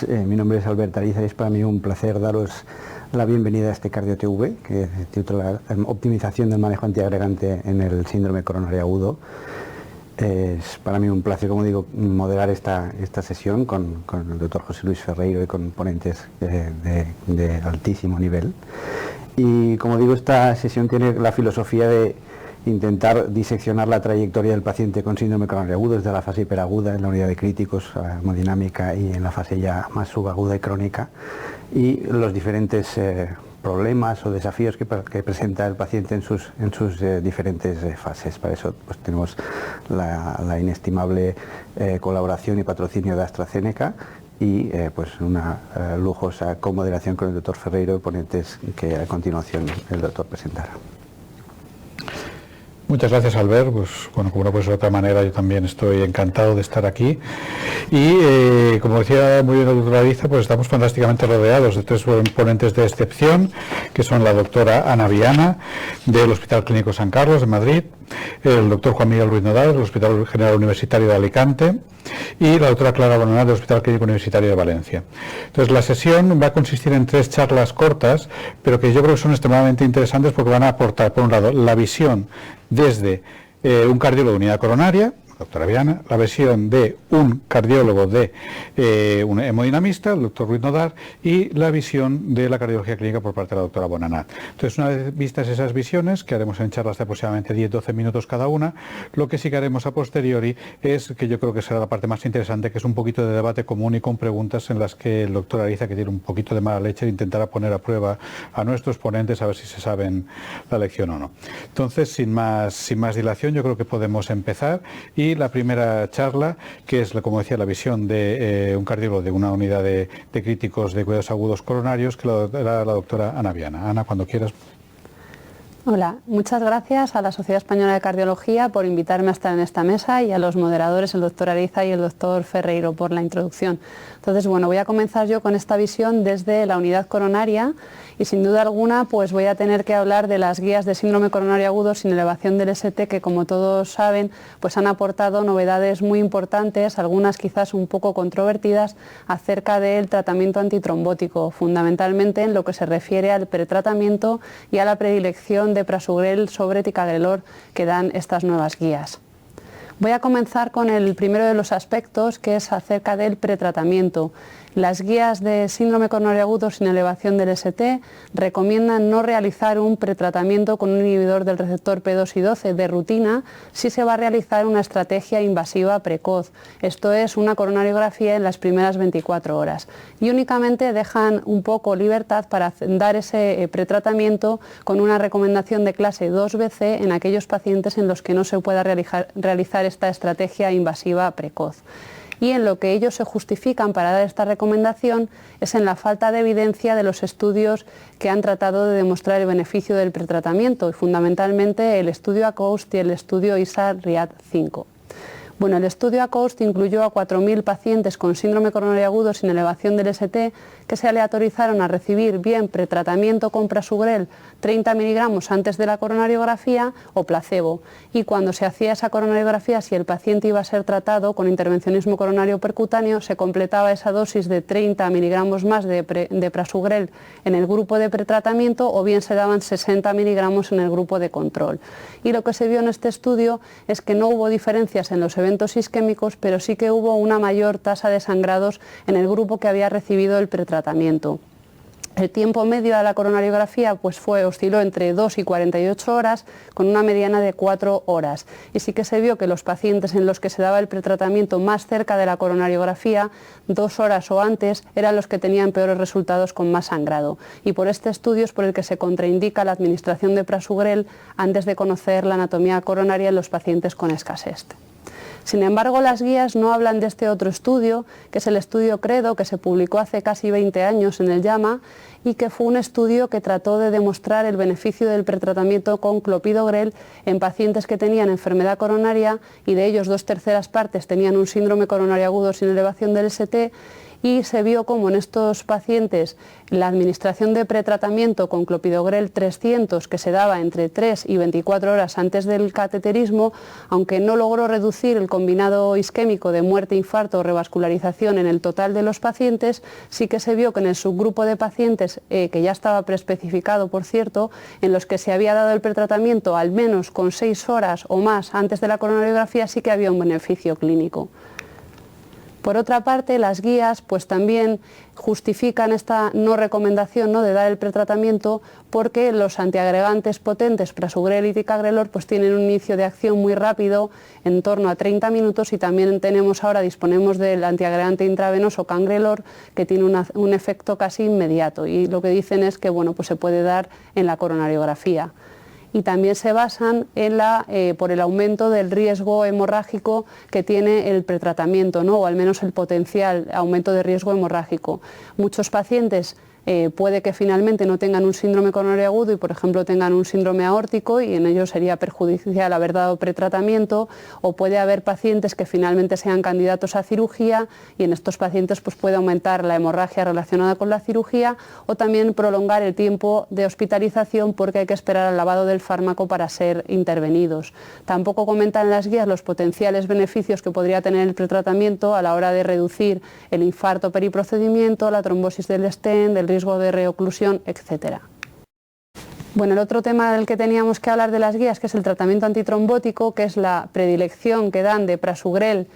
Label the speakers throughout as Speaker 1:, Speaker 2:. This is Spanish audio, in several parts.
Speaker 1: buenas. Mi nombre es Albert Ariza y es para mí un placer daros la bienvenida a este CardioTV, que titula Optimización del manejo antiagregante en el síndrome coronario agudo. Es para mí un placer, como digo, moderar esta sesión con el doctor José Luis Ferreiro y con ponentes de altísimo nivel. Y como digo, esta sesión tiene la filosofía de intentar diseccionar la trayectoria del paciente con síndrome coronario agudo desde la fase hiperaguda en la unidad de críticos, hemodinámica, y en la fase ya más subaguda y crónica, y los diferentes problemas o desafíos que presenta el paciente en sus diferentes fases. Para eso pues tenemos la inestimable colaboración y patrocinio de AstraZeneca y pues una lujosa comoderación con el doctor Ferreiro y ponentes que a continuación el doctor presentará.
Speaker 2: Muchas gracias, Albert. Pues bueno, como no puede ser de otra manera, yo también estoy encantado de estar aquí. Y como decía muy bien la doctora Ariza, pues estamos fantásticamente rodeados de tres ponentes de excepción, que son la doctora Ana Viana, del Hospital Clínico San Carlos de Madrid, el doctor Juan Miguel Ruiz Nodal, del Hospital General Universitario de Alicante, y la doctora Clara Bonanat, del Hospital Clínico Universitario de Valencia. Entonces, la sesión va a consistir en tres charlas cortas, pero que yo creo que son extremadamente interesantes porque van a aportar, por un lado, la visión desde un cardiólogo de unidad coronaria, doctora Viana, la visión de un cardiólogo de un hemodinamista, el doctor Ruiz Nodal, y la visión de la cardiología clínica por parte de la doctora Bonanat. Entonces, una vez vistas esas visiones, que haremos en charlas de aproximadamente 10-12 minutos cada una, lo que sí que haremos a posteriori es, que yo creo que será la parte más interesante, que es un poquito de debate común y con preguntas en las que el doctor Ariza, que tiene un poquito de mala leche, intentará poner a prueba a nuestros ponentes a ver si se saben la lección o no. Entonces, sin más dilación, yo creo que podemos empezar. Y la primera charla, que es, como decía, la visión de un cardiólogo de una unidad de críticos de cuidados agudos coronarios, que la doctora Ana Viana. Ana, cuando quieras.
Speaker 3: Hola, muchas gracias a la Sociedad Española de Cardiología por invitarme a estar en esta mesa y a los moderadores, el doctor Ariza y el doctor Ferreiro, por la introducción. Entonces, bueno, voy a comenzar yo con esta visión desde la unidad coronaria y sin duda alguna pues voy a tener que hablar de las guías de síndrome coronario agudo sin elevación del ST, que como todos saben pues han aportado novedades muy importantes, algunas quizás un poco controvertidas, acerca del tratamiento antitrombótico, fundamentalmente en lo que se refiere al pretratamiento y a la predilección de prasugrel sobre ticagrelor que dan estas nuevas guías. Voy a comenzar con el primero de los aspectos, que es acerca del pretratamiento. Las guías de síndrome coronario agudo sin elevación del ST recomiendan no realizar un pretratamiento con un inhibidor del receptor P2 y 12 de rutina si se va a realizar una estrategia invasiva precoz, esto es una coronariografía en las primeras 24 horas, y únicamente dejan un poco libertad para dar ese pretratamiento con una recomendación de clase 2BC en aquellos pacientes en los que no se pueda realizar esta estrategia invasiva precoz. Y en lo que ellos se justifican para dar esta recomendación es en la falta de evidencia de los estudios que han tratado de demostrar el beneficio del pretratamiento, y fundamentalmente el estudio ACOAST y el estudio ISA-RIAD-5. Bueno, el estudio ACOAST incluyó a 4.000 pacientes con síndrome coronario agudo sin elevación del ST que se aleatorizaron a recibir bien pretratamiento con prasugrel 30 miligramos antes de la coronariografía o placebo, y cuando se hacía esa coronariografía, si el paciente iba a ser tratado con intervencionismo coronario percutáneo, se completaba esa dosis de 30 miligramos más de prasugrel en el grupo de pretratamiento, o bien se daban 60 miligramos en el grupo de control. Y lo que se vio en este estudio es que no hubo diferencias en los eventos isquémicos, pero sí que hubo una mayor tasa de sangrados en el grupo que había recibido el pretratamiento. El tiempo medio a la coronariografía pues osciló entre 2 y 48 horas, con una mediana de 4 horas. Y sí que se vio que los pacientes en los que se daba el pretratamiento más cerca de la coronariografía, 2 horas o antes, eran los que tenían peores resultados con más sangrado. Y por este estudio es por el que se contraindica la administración de prasugrel antes de conocer la anatomía coronaria en los pacientes con escasez. Sin embargo, las guías no hablan de este otro estudio, que es el estudio CREDO, que se publicó hace casi 20 años en el JAMA, y que fue un estudio que trató de demostrar el beneficio del pretratamiento con clopidogrel en pacientes que tenían enfermedad coronaria, y de ellos 2/3 partes tenían un síndrome coronario agudo sin elevación del ST, y se vio como en estos pacientes la administración de pretratamiento con clopidogrel 300, que se daba entre 3 y 24 horas antes del cateterismo, aunque no logró reducir el combinado isquémico de muerte, infarto o revascularización en el total de los pacientes, sí que se vio que en el subgrupo de pacientes, que ya estaba preespecificado por cierto, en los que se había dado el pretratamiento al menos con 6 horas o más antes de la coronariografía, sí que había un beneficio clínico. Por otra parte, las guías pues también justifican esta no recomendación, ¿no?, de dar el pretratamiento, porque los antiagregantes potentes, prasugrel y ticagrelor, pues tienen un inicio de acción muy rápido, en torno a 30 minutos, y también disponemos del antiagregante intravenoso cangrelor, que tiene un efecto casi inmediato, y lo que dicen es que bueno, pues se puede dar en la coronariografía. Y también se basan en por el aumento del riesgo hemorrágico que tiene el pretratamiento, ¿no?, o al menos el potencial aumento de riesgo hemorrágico. Muchos pacientes puede que finalmente no tengan un síndrome coronario agudo y por ejemplo tengan un síndrome aórtico, y en ello sería perjudicial haber dado pretratamiento, o puede haber pacientes que finalmente sean candidatos a cirugía, y en estos pacientes pues puede aumentar la hemorragia relacionada con la cirugía, o también prolongar el tiempo de hospitalización porque hay que esperar al lavado del fármaco para ser intervenidos. Tampoco comentan en las guías los potenciales beneficios que podría tener el pretratamiento a la hora de reducir el infarto periprocedimiento, la trombosis del stent, del riesgo de reoclusión, etcétera. Bueno, el otro tema del que teníamos que hablar de las guías, que es el tratamiento antitrombótico, que es la predilección que dan de prasugrel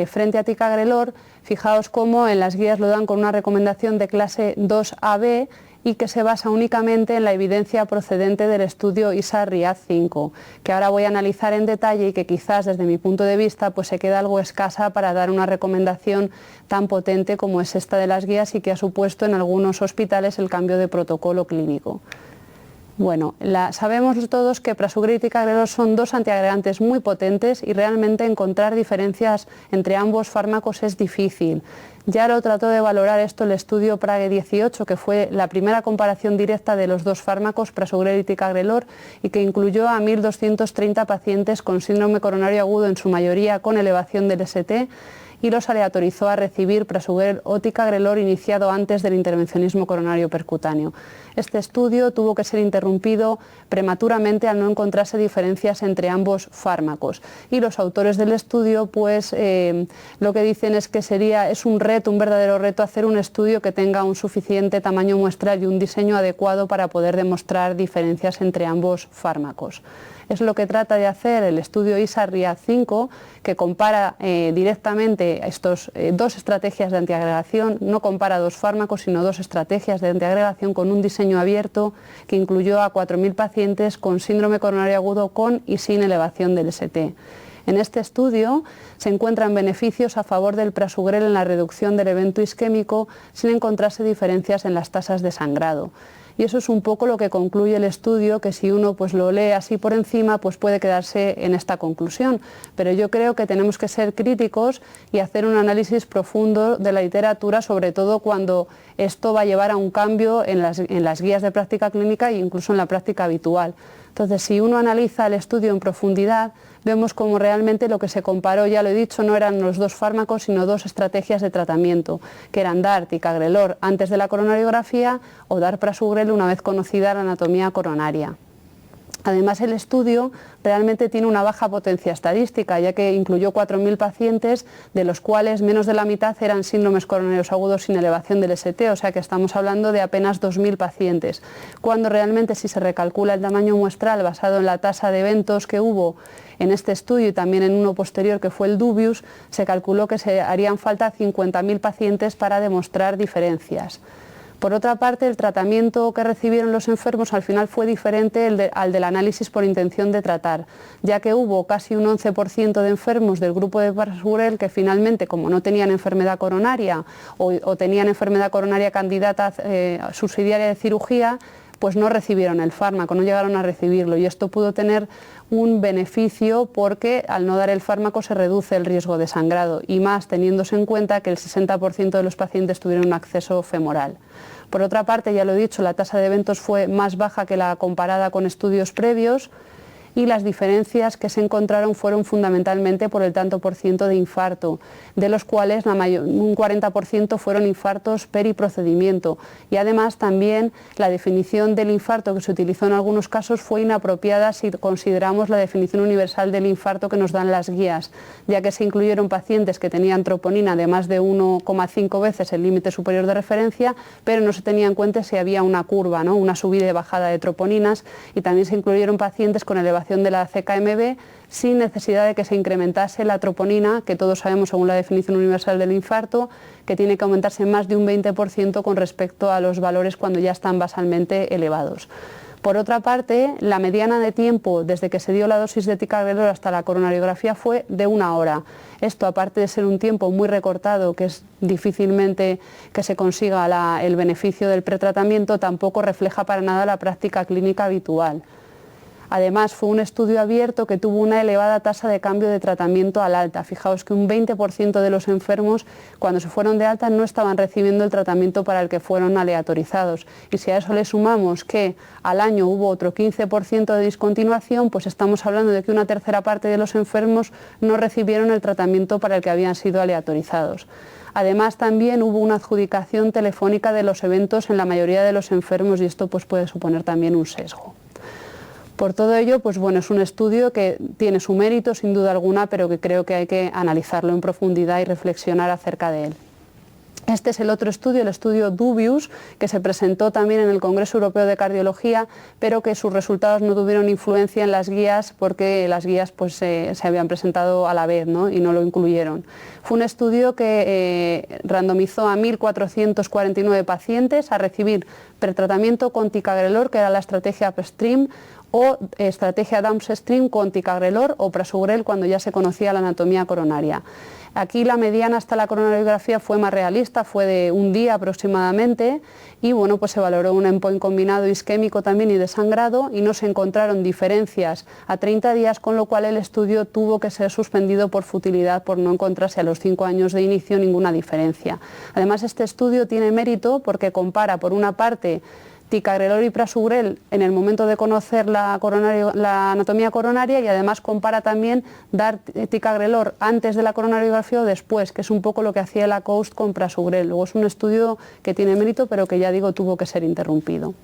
Speaker 3: frente a ticagrelor. Fijaos cómo en las guías lo dan con una recomendación de clase 2AB y que se basa únicamente en la evidencia procedente del estudio ISA-RIAD 5, que ahora voy a analizar en detalle y que quizás desde mi punto de vista pues se queda algo escasa para dar una recomendación tan potente como es esta de las guías, y que ha supuesto en algunos hospitales el cambio de protocolo clínico. Bueno, sabemos todos que prasugrel y ticagrelor son dos antiagregantes muy potentes, y realmente encontrar diferencias entre ambos fármacos es difícil. Ya lo trató de valorar esto el estudio Prague 18, que fue la primera comparación directa de los dos fármacos, prasugrel y ticagrelor, y que incluyó a 1.230 pacientes con síndrome coronario agudo, en su mayoría con elevación del ST, y los aleatorizó a recibir prasugrel o ticagrelor iniciado antes del intervencionismo coronario percutáneo. Este estudio tuvo que ser interrumpido prematuramente al no encontrarse diferencias entre ambos fármacos, y los autores del estudio pues lo que dicen es que es un verdadero reto hacer un estudio que tenga un suficiente tamaño muestral y un diseño adecuado para poder demostrar diferencias entre ambos fármacos. Es lo que trata de hacer el estudio ISA-RIAD 5, que compara directamente estos dos estrategias de antiagregación. No compara dos fármacos, sino dos estrategias de antiagregación con un diseño abierto que incluyó a 4.000 pacientes con síndrome coronario agudo con y sin elevación del ST. En este estudio se encuentran beneficios a favor del prasugrel en la reducción del evento isquémico, sin encontrarse diferencias en las tasas de sangrado. Y eso es un poco lo que concluye el estudio, que si uno pues lo lee así por encima pues puede quedarse en esta conclusión, pero yo creo que tenemos que ser críticos y hacer un análisis profundo de la literatura, sobre todo cuando esto va a llevar a un cambio en las guías de práctica clínica e incluso en la práctica habitual. Entonces, si uno analiza el estudio en profundidad, vemos como realmente lo que se comparó, ya lo he dicho, no eran los dos fármacos, sino dos estrategias de tratamiento, que eran dar ticagrelor antes de la coronariografía o dar prasugrel una vez conocida la anatomía coronaria. Además, el estudio realmente tiene una baja potencia estadística, ya que incluyó 4.000 pacientes, de los cuales menos de la mitad eran síndromes coronarios agudos sin elevación del ST, o sea que estamos hablando de apenas 2.000 pacientes, cuando realmente si se recalcula el tamaño muestral basado en la tasa de eventos que hubo en este estudio y también en uno posterior que fue el Dubius, se calculó que se harían falta 50.000 pacientes para demostrar diferencias. Por otra parte, el tratamiento que recibieron los enfermos al final fue diferente al del análisis por intención de tratar, ya que hubo casi un 11% de enfermos del grupo de prasugrel que finalmente, como no tenían enfermedad coronaria o tenían enfermedad coronaria candidata subsidiaria de cirugía, pues no recibieron el fármaco, no llegaron a recibirlo, y esto pudo tener un beneficio porque al no dar el fármaco se reduce el riesgo de sangrado, y más teniéndose en cuenta que el 60% de los pacientes tuvieron un acceso femoral. Por otra parte, ya lo he dicho, la tasa de eventos fue más baja que la comparada con estudios previos, y las diferencias que se encontraron fueron fundamentalmente por el tanto por ciento de infarto, de los cuales un 40% fueron infartos periprocedimiento, y además también la definición del infarto que se utilizó en algunos casos fue inapropiada si consideramos la definición universal del infarto que nos dan las guías, ya que se incluyeron pacientes que tenían troponina de más de 1,5 veces el límite superior de referencia, pero no se tenía en cuenta si había una curva, ¿no?, una subida y bajada de troponinas, y también se incluyeron pacientes con elevación de la CKMB sin necesidad de que se incrementase la troponina, que todos sabemos según la definición universal del infarto, que tiene que aumentarse más de un 20% con respecto a los valores cuando ya están basalmente elevados. Por otra parte, la mediana de tiempo desde que se dio la dosis de ticagrelor hasta la coronariografía fue de 1 hora. Esto, aparte de ser un tiempo muy recortado, que es difícilmente que se consiga el beneficio del pretratamiento, tampoco refleja para nada la práctica clínica habitual. Además, fue un estudio abierto que tuvo una elevada tasa de cambio de tratamiento al alta. Fijaos que un 20% de los enfermos, cuando se fueron de alta, no estaban recibiendo el tratamiento para el que fueron aleatorizados. Y si a eso le sumamos que al año hubo otro 15% de discontinuación, pues estamos hablando de que una tercera parte de los enfermos no recibieron el tratamiento para el que habían sido aleatorizados. Además, también hubo una adjudicación telefónica de los eventos en la mayoría de los enfermos, y esto pues puede suponer también un sesgo. Por todo ello, pues bueno, es un estudio que tiene su mérito, sin duda alguna, pero que creo que hay que analizarlo en profundidad y reflexionar acerca de él. Este es el otro estudio, el estudio Dubius, que se presentó también en el Congreso Europeo de Cardiología, pero que sus resultados no tuvieron influencia en las guías porque las guías pues, se habían presentado a la vez, ¿no?, y no lo incluyeron. Fue un estudio que randomizó a 1.449 pacientes a recibir pretratamiento con ticagrelor, que era la estrategia upstream, o estrategia downstream con ticagrelor o prasugrel cuando ya se conocía la anatomía coronaria. Aquí la mediana hasta la coronariografía fue más realista, fue de un día aproximadamente, y bueno, pues se valoró un endpoint combinado isquémico también y de sangrado, y no se encontraron diferencias a 30 días, con lo cual el estudio tuvo que ser suspendido por futilidad, por no encontrarse a los 5 años de inicio ninguna diferencia. Además, este estudio tiene mérito porque compara, por una parte, ticagrelor y prasugrel en el momento de conocer la anatomía coronaria, y además compara también dar ticagrelor antes de la coronariografía o después, que es un poco lo que hacía la COAST con prasugrel. Luego es un estudio que tiene mérito, pero que ya digo tuvo que ser interrumpido.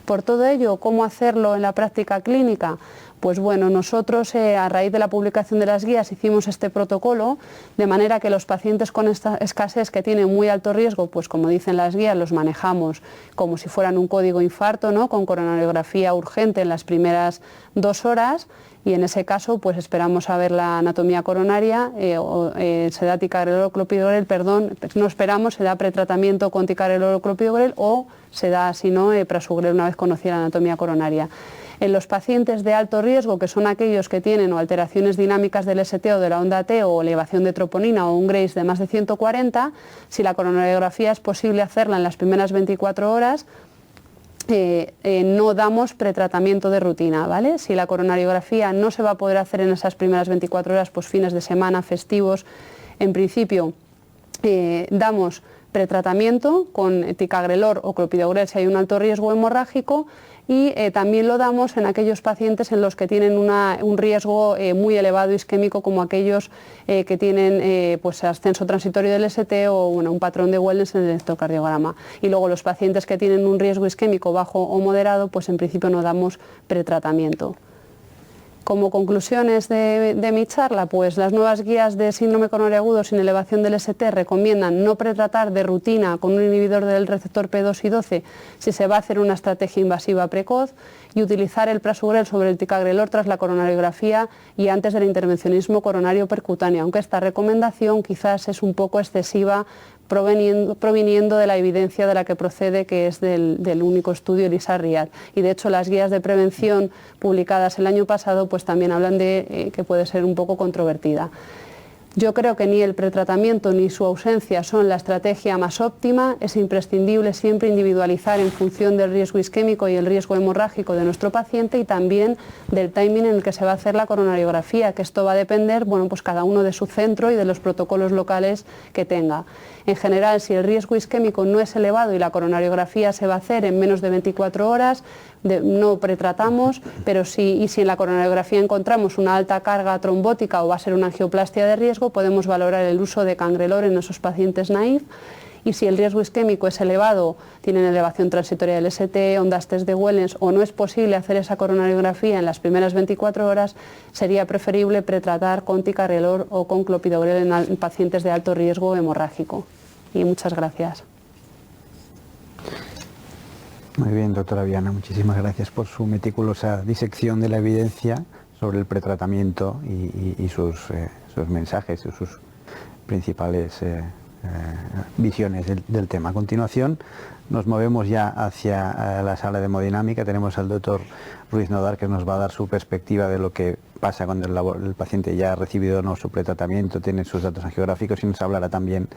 Speaker 3: Por todo ello, ¿cómo hacerlo en la práctica clínica? Pues bueno, nosotros a raíz de la publicación de las guías hicimos este protocolo, de manera que los pacientes con esta escasez que tienen muy alto riesgo, pues como dicen las guías, los manejamos como si fueran un código infarto, ¿no?, con coronariografía urgente en las primeras 2 horas, y en ese caso pues esperamos a ver la anatomía coronaria, se da ticagrelor o clopidogrel, no esperamos, se da pretratamiento con ticagrelor o clopidogrel, o se da, si no, prasugrel una vez conocida la anatomía coronaria. En los pacientes de alto riesgo, que son aquellos que tienen o alteraciones dinámicas del ST o de la onda T, o elevación de troponina o un Grace de más de 140, si la coronariografía es posible hacerla en las primeras 24 horas, no damos pretratamiento de rutina, ¿vale? Si la coronariografía no se va a poder hacer en esas primeras 24 horas, pues fines de semana, festivos, en principio damos pretratamiento con ticagrelor o clopidogrel si hay un alto riesgo hemorrágico, y también lo damos en aquellos pacientes en los que tienen un riesgo muy elevado isquémico, como aquellos que tienen pues ascenso transitorio del ST o un patrón de Wellness en el electrocardiograma. Y luego los pacientes que tienen un riesgo isquémico bajo o moderado, pues en principio no damos pretratamiento. Como conclusiones de mi charla, pues las nuevas guías de síndrome coronario agudo sin elevación del ST recomiendan no pretratar de rutina con un inhibidor del receptor P2 y 12 si se va a hacer una estrategia invasiva precoz, y utilizar el prasugrel sobre el ticagrelor tras la coronariografía y antes del intervencionismo coronario percutáneo, aunque esta recomendación quizás es un poco excesiva proviniendo de la evidencia de la que procede, que es del único estudio ELISA-RIAD. Y de hecho las guías de prevención publicadas el año pasado pues también hablan de que puede ser un poco controvertida. Yo creo que ni el pretratamiento ni su ausencia son la estrategia más óptima. Es imprescindible siempre individualizar en función del riesgo isquémico y el riesgo hemorrágico de nuestro paciente y también del timing en el que se va a hacer la coronariografía, que esto va a depender, bueno, pues cada uno de su centro y de los protocolos locales que tenga. En general, si el riesgo isquémico no es elevado y la coronariografía se va a hacer en menos de 24 horas, no pretratamos, pero si en la coronariografía encontramos una alta carga trombótica o va a ser una angioplastia de riesgo, podemos valorar el uso de cangrelor en esos pacientes naïf. Y si el riesgo isquémico es elevado, tienen elevación transitoria del ST, ondas test de Wellens o no es posible hacer esa coronariografía en las primeras 24 horas, sería preferible pretratar con ticagrelor o con clopidogrel en pacientes de alto riesgo hemorrágico. Y muchas gracias.
Speaker 1: Muy bien, doctora Viana, muchísimas gracias por su meticulosa disección de la evidencia sobre el pretratamiento y sus mensajes y sus principales visiones del tema. A continuación nos movemos ya hacia la sala de hemodinámica. Tenemos al doctor Ruiz Nodar, que nos va a dar su perspectiva de lo que pasa cuando el paciente ya ha recibido o no su pretratamiento, tiene sus datos angiográficos y nos hablará también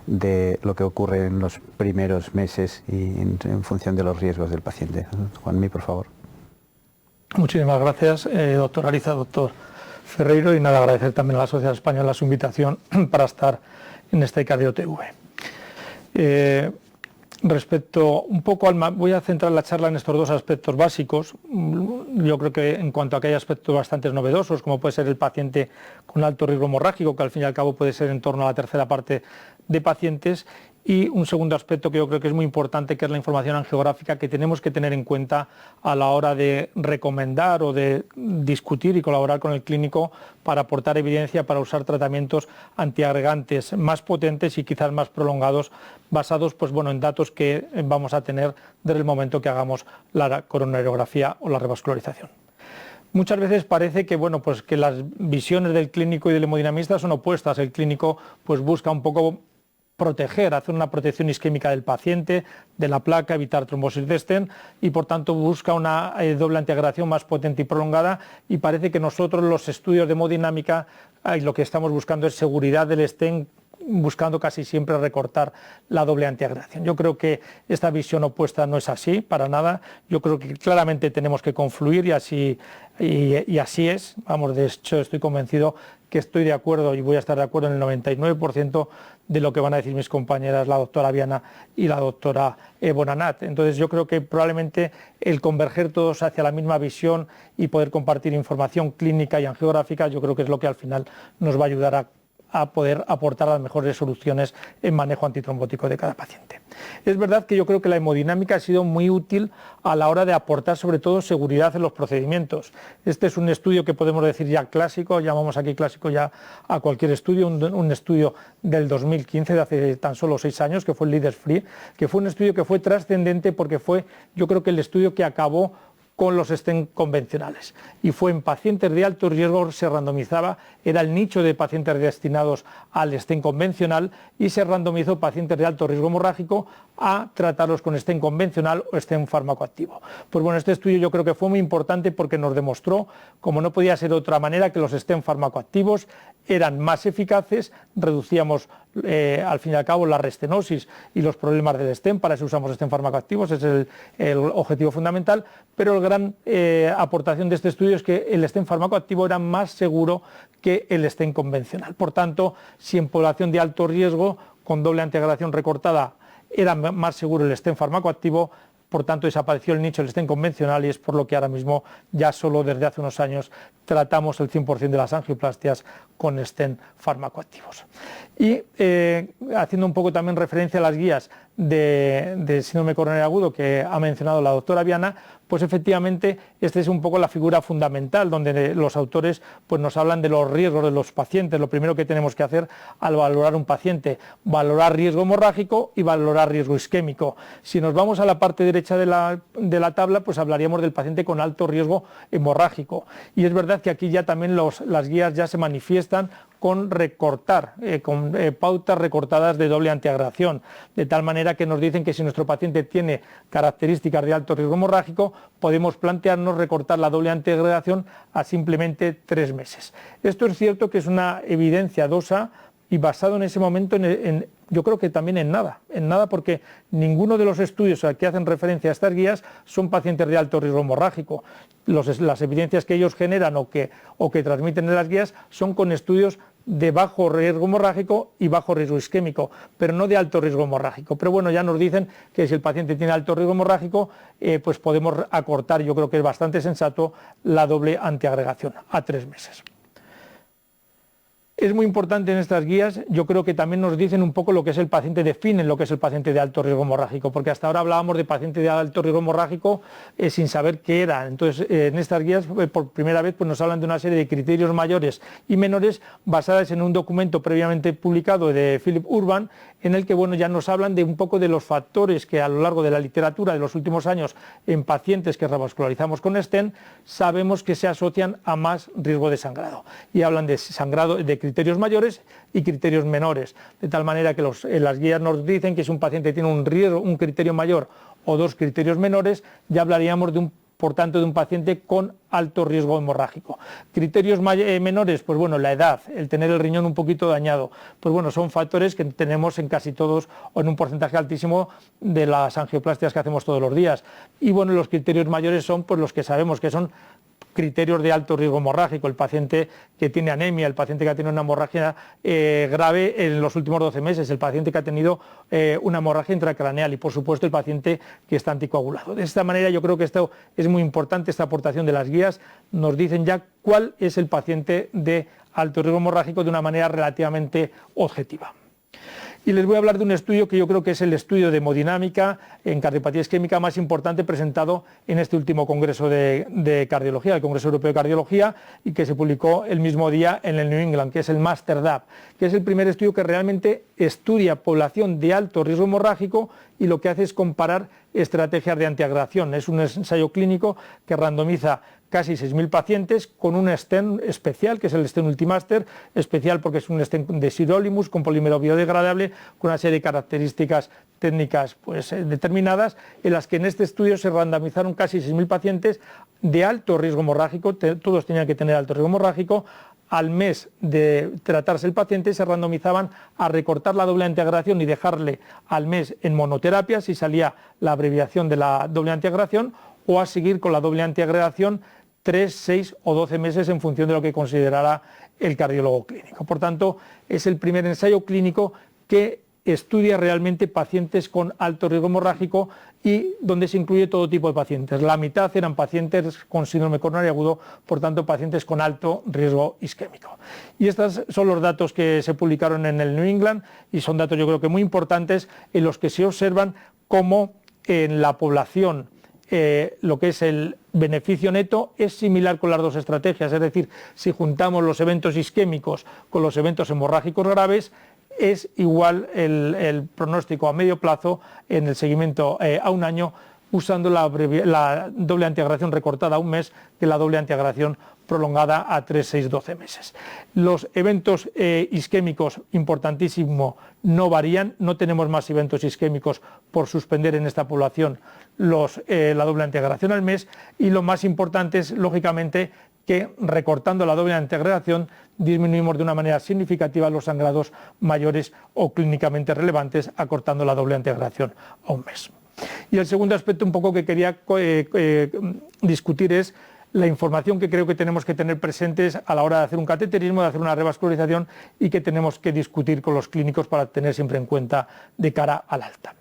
Speaker 1: de lo que ocurre en los primeros meses y en función de los riesgos del paciente. Juanmi, por favor.
Speaker 4: Muchísimas gracias, doctor Ariza, doctor Ferreiro, y nada, agradecer también a la Sociedad Española su invitación para estar en este Cardio-TV. Respecto un poco voy a centrar la charla en estos dos aspectos básicos. Yo creo que en cuanto a que hay aspectos bastante novedosos, como puede ser el paciente con alto riesgo hemorrágico, que al fin y al cabo puede ser en torno a la tercera parte de pacientes, y un segundo aspecto que yo creo que es muy importante, que es la información angiográfica que tenemos que tener en cuenta a la hora de recomendar o de discutir y colaborar con el clínico para aportar evidencia para usar tratamientos antiagregantes más potentes y quizás más prolongados, basados pues, bueno, en datos que vamos a tener desde el momento que hagamos la coronariografía o la revascularización. Muchas veces parece que, bueno, pues que las visiones del clínico y del hemodinamista son opuestas. El clínico pues, busca un poco proteger, hacer una protección isquémica del paciente, de la placa, evitar trombosis de stent y por tanto busca una doble antiagregación más potente y prolongada, y parece que nosotros los estudios de hemodinámica lo que estamos buscando es seguridad del stent, buscando casi siempre recortar la doble antiagregación. Yo creo que esta visión opuesta no es así, para nada. Yo creo que claramente tenemos que confluir y así es. Vamos, de hecho estoy convencido que estoy de acuerdo y voy a estar de acuerdo en el 99% de lo que van a decir mis compañeras, la doctora Viana y la doctora Bonanat. Entonces yo creo que probablemente el converger todos hacia la misma visión y poder compartir información clínica y angiográfica, yo creo que es lo que al final nos va a ayudar a poder aportar las mejores soluciones en manejo antitrombótico de cada paciente. Es verdad que yo creo que la hemodinámica ha sido muy útil a la hora de aportar sobre todo seguridad en los procedimientos. Este es un estudio que podemos decir ya clásico, llamamos aquí clásico ya a cualquier estudio, un estudio del 2015, de hace tan solo 6 años, que fue el Leaders Free, que fue un estudio que fue trascendente porque fue, yo creo que el estudio que acabó con los stent convencionales, y fue en pacientes de alto riesgo, se randomizaba, era el nicho de pacientes destinados al stent convencional, y se randomizó pacientes de alto riesgo hemorrágico a tratarlos con stent convencional o stent fármacoactivo. Pues bueno, este estudio yo creo que fue muy importante porque nos demostró, como no podía ser de otra manera, que los stent fármacoactivos eran más eficaces, reducíamos al fin y al cabo la restenosis y los problemas del stent, para eso usamos stent fármacoactivos, ese es el objetivo fundamental, pero la gran aportación de este estudio es que el stent fármacoactivo era más seguro que el stent convencional. Por tanto, si en población de alto riesgo con doble antiagregación recortada era más seguro el stent fármacoactivo, por tanto desapareció el nicho del stent convencional, y es por lo que ahora mismo ya solo desde hace unos años tratamos el 100% de las angioplastias con stent fármacoactivos. Y haciendo un poco también referencia a las guías de síndrome coronario agudo que ha mencionado la doctora Viana, pues efectivamente esta es un poco la figura fundamental donde los autores pues nos hablan de los riesgos de los pacientes. Lo primero que tenemos que hacer al valorar un paciente, valorar riesgo hemorrágico y valorar riesgo isquémico. Si nos vamos a la parte derecha de la tabla, pues hablaríamos del paciente con alto riesgo hemorrágico, y es verdad que aquí ya también las guías ya se manifiestan con recortar, con pautas recortadas de doble antiagregación, de tal manera que nos dicen que si nuestro paciente tiene características de alto riesgo hemorrágico, podemos plantearnos recortar la doble antiagregación a simplemente 3 meses. Esto es cierto que es una evidencia dosa y basado en ese momento yo creo que también en nada, porque ninguno de los estudios a que hacen referencia a estas guías son pacientes de alto riesgo hemorrágico. Las evidencias que ellos generan o que transmiten en las guías son con estudios de bajo riesgo hemorrágico y bajo riesgo isquémico, pero no de alto riesgo hemorrágico. Pero bueno, ya nos dicen que si el paciente tiene alto riesgo hemorrágico, pues podemos acortar, yo creo que es bastante sensato, la doble antiagregación a 3 meses. Es muy importante en estas guías, yo creo que también nos dicen un poco lo que es el paciente, definen lo que es el paciente de alto riesgo hemorrágico, porque hasta ahora hablábamos de paciente de alto riesgo hemorrágico sin saber qué era. Entonces, en estas guías, por primera vez, pues nos hablan de una serie de criterios mayores y menores basadas en un documento previamente publicado de Philip Urban, en el que bueno, ya nos hablan de un poco de los factores que a lo largo de la literatura de los últimos años en pacientes que revascularizamos con stent sabemos que se asocian a más riesgo de sangrado. Y hablan de sangrado, de criterios mayores y criterios menores, de tal manera que las guías nos dicen que si un paciente tiene un riesgo, un criterio mayor o 2 criterios menores, ya hablaríamos por tanto de un paciente con alto riesgo hemorrágico. Criterios menores, pues bueno, la edad, el tener el riñón un poquito dañado, pues bueno, son factores que tenemos en casi todos o en un porcentaje altísimo de las angioplastias que hacemos todos los días. Y bueno, los criterios mayores son pues los que sabemos que son criterios de alto riesgo hemorrágico, el paciente que tiene anemia, el paciente que ha tenido una hemorragia grave en los últimos 12 meses, el paciente que ha tenido una hemorragia intracraneal y por supuesto el paciente que está anticoagulado. De esta manera yo creo que esto es muy importante, esta aportación de las guías nos dicen ya cuál es el paciente de alto riesgo hemorrágico de una manera relativamente objetiva. Y les voy a hablar de un estudio que yo creo que es el estudio de hemodinámica en cardiopatía isquémica más importante presentado en este último Congreso de Cardiología, el Congreso Europeo de Cardiología, y que se publicó el mismo día en el New England, que es el MASTER-DAP, que es el primer estudio que realmente estudia población de alto riesgo hemorrágico y lo que hace es comparar estrategias de antiagregación. Es un ensayo clínico que randomiza casi 6.000 pacientes con un stent especial, que es el stent Ultimaster, especial porque es un stent de sirolimus con polímero biodegradable, con una serie de características técnicas pues, determinadas, en las que en este estudio se randomizaron casi 6.000 pacientes de alto riesgo hemorrágico, todos tenían que tener alto riesgo hemorrágico. Al mes de tratarse el paciente se randomizaban a recortar la doble antiagregación y dejarle al mes en monoterapia si salía la abreviación de la doble antiagregación, o a seguir con la doble antiagregación 3, 6 o 12 meses en función de lo que considerara el cardiólogo clínico. Por tanto, es el primer ensayo clínico que estudia realmente pacientes con alto riesgo hemorrágico y donde se incluye todo tipo de pacientes. La mitad eran pacientes con síndrome coronario agudo, por tanto pacientes con alto riesgo isquémico. Y estos son los datos que se publicaron en el New England y son datos yo creo que muy importantes en los que se observan cómo en la población lo que es el beneficio neto es similar con las dos estrategias, es decir, si juntamos los eventos isquémicos con los eventos hemorrágicos graves, es igual el pronóstico a medio plazo en el seguimiento a un año usando la doble antiagregación recortada a un mes que la doble antiagregación prolongada a 3, 6, 12 meses. Los eventos isquémicos, importantísimo, no varían, no tenemos más eventos isquémicos por suspender en esta población la doble antiagregación al mes, y lo más importante es, lógicamente, que recortando la doble antiagregación disminuimos de una manera significativa los sangrados mayores o clínicamente relevantes, acortando la doble antiagregación a un mes. Y el segundo aspecto un poco que quería discutir es la información que creo que tenemos que tener presentes a la hora de hacer un cateterismo, de hacer una revascularización, y que tenemos que discutir con los clínicos para tener siempre en cuenta de cara al alta.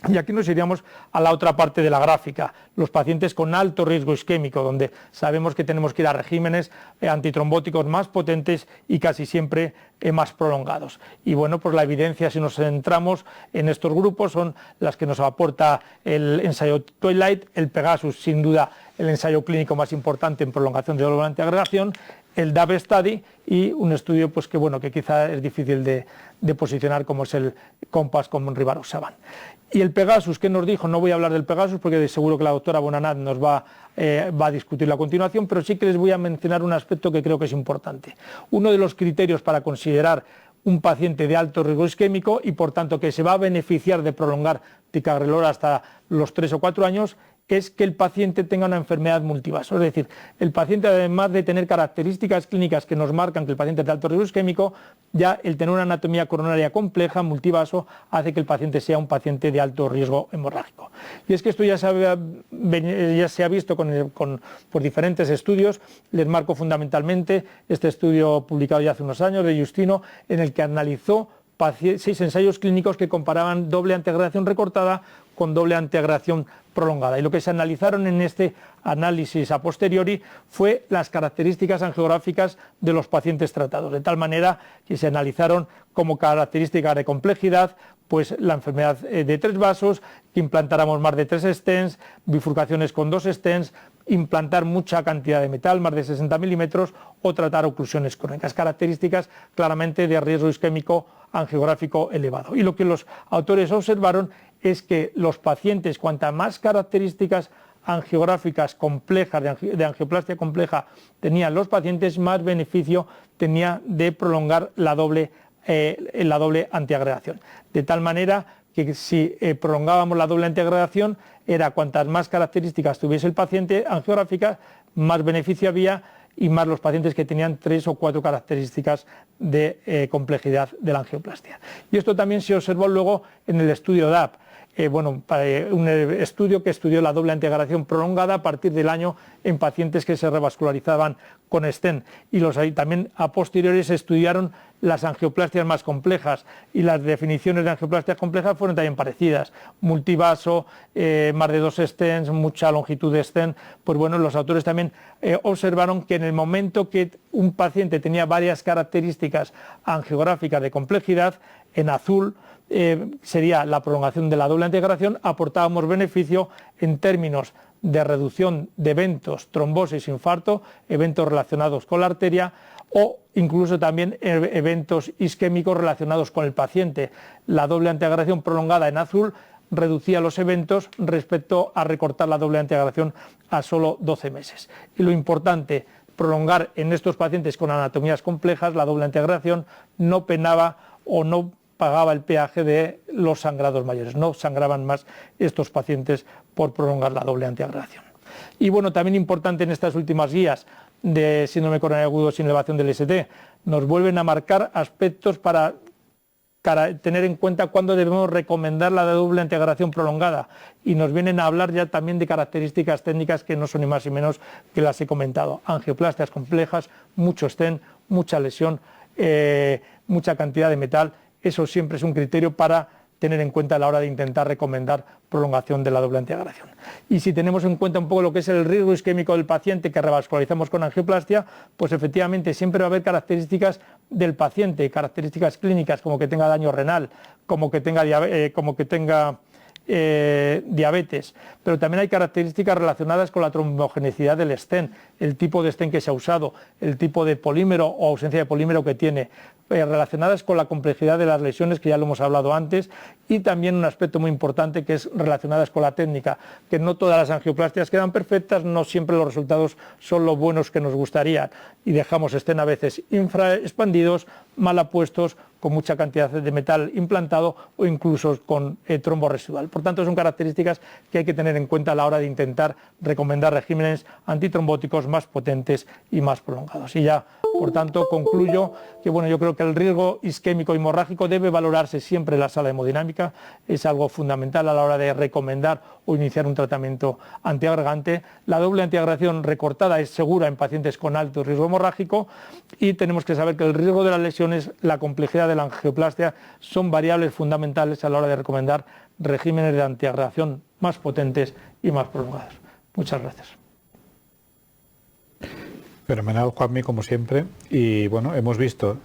Speaker 4: Y aquí nos iríamos a la otra parte de la gráfica, los pacientes con alto riesgo isquémico, donde sabemos que tenemos que ir a regímenes antitrombóticos más potentes y casi siempre más prolongados. Y bueno, pues la evidencia, si nos centramos en estos grupos, son las que nos aporta el ensayo Twilight, el Pegasus, sin duda el ensayo clínico más importante en prolongación de doble antiagregación, el DAB Study y un estudio pues que bueno, que quizá es difícil de posicionar, como es el COMPASS con rivaroxaban. Y el Pegasus, ¿qué nos dijo? No voy a hablar del Pegasus porque seguro que la doctora Bonanat nos va a discutirlo a continuación, pero sí que les voy a mencionar un aspecto que creo que es importante. Uno de los criterios para considerar un paciente de alto riesgo isquémico y por tanto que se va a beneficiar de prolongar ticagrelor hasta los 3 o 4 años es que el paciente tenga una enfermedad multivaso. Es decir, el paciente, además de tener características clínicas que nos marcan que el paciente es de alto riesgo isquémico, ya el tener una anatomía coronaria compleja, multivaso, hace que el paciente sea un paciente de alto riesgo hemorrágico. Y es que esto ya se ha visto por diferentes estudios. Les marco fundamentalmente este estudio publicado ya hace unos años de Justino, en el que analizó 6 ensayos clínicos que comparaban doble antiagregación recortada con doble antiagregación prolongada. Y lo que se analizaron en este análisis a posteriori fue las características angiográficas de los pacientes tratados, de tal manera que se analizaron como características de complejidad pues la enfermedad de 3 vasos, que implantáramos más de 3 stents, bifurcaciones con 2 stents, implantar mucha cantidad de metal, más de 60 milímetros, o tratar oclusiones crónicas, características claramente de riesgo isquémico angiográfico elevado. Y lo que los autores observaron es que los pacientes, cuantas más características angiográficas complejas, de angioplastia compleja tenían los pacientes, más beneficio tenía de prolongar la doble antiagregación. De tal manera que si prolongábamos la doble antiagregación, era cuantas más características tuviese el paciente angiográficas, más beneficio había, y más los pacientes que tenían 3 o 4 características de complejidad de la angioplastia. Y esto también se observó luego en el estudio DAB. Un estudio que estudió la doble antiagregación prolongada a partir del año en pacientes que se revascularizaban con stent, y también a posteriori se estudiaron las angioplastias más complejas, y las definiciones de angioplastias complejas fueron también parecidas: multivaso, más de 2 stents, mucha longitud de stent. Pues bueno, los autores también observaron que en el momento que un paciente tenía varias características angiográficas de complejidad, en azul sería la prolongación de la doble antiagregación, aportábamos beneficio en términos de reducción de eventos, trombosis, infarto, eventos relacionados con la arteria, o incluso también eventos isquémicos relacionados con el paciente. La doble antiagregación prolongada en azul reducía los eventos respecto a recortar la doble antiagregación a solo 12 meses. Y lo importante, prolongar en estos pacientes con anatomías complejas la doble antiagregación no penaba o no pagaba el peaje de los sangrados mayores, no sangraban más estos pacientes por prolongar la doble antiagregación. Y bueno, también importante en estas últimas guías de síndrome coronario agudo sin elevación del ST, nos vuelven a marcar aspectos para tener en cuenta cuándo debemos recomendar la doble antiagregación prolongada, y nos vienen a hablar ya también de características técnicas que no son ni más ni menos que las he comentado: angioplastias complejas, mucho stent, mucha lesión, mucha cantidad de metal. Eso siempre es un criterio para tener en cuenta a la hora de intentar recomendar prolongación de la doble antiagregación. Y si tenemos en cuenta un poco lo que es el riesgo isquémico del paciente que revascularizamos con angioplastia, pues efectivamente siempre va a haber características del paciente, características clínicas como que tenga daño renal, como que tenga diabetes, pero también hay características relacionadas con la trombogenicidad del stent, el tipo de stent que se ha usado, el tipo de polímero o ausencia de polímero que tiene, relacionadas con la complejidad de las lesiones, que ya lo hemos hablado antes, y también un aspecto muy importante que es relacionadas con la técnica, que no todas las angioplastias quedan perfectas, no siempre los resultados son los buenos que nos gustaría, y dejamos stent a veces infraexpandidos, mal apuestos, con mucha cantidad de metal implantado o incluso con trombo residual. Por tanto, son características que hay que tener en cuenta a la hora de intentar recomendar regímenes antitrombóticos más potentes y más prolongados. Y ya, por tanto, concluyo que bueno, yo creo que el riesgo isquémico hemorrágico debe valorarse siempre en la sala de hemodinámica, es algo fundamental a la hora de recomendar o iniciar un tratamiento antiagregante. La doble antiagregación recortada es segura en pacientes con alto riesgo hemorrágico, y tenemos que saber que el riesgo de las lesiones, la complejidad de la angioplastia son variables fundamentales a la hora de recomendar regímenes de antiagregación más potentes y más prolongados. Muchas gracias.
Speaker 2: Fenomenal, Juanmi, como siempre. Y bueno, hemos visto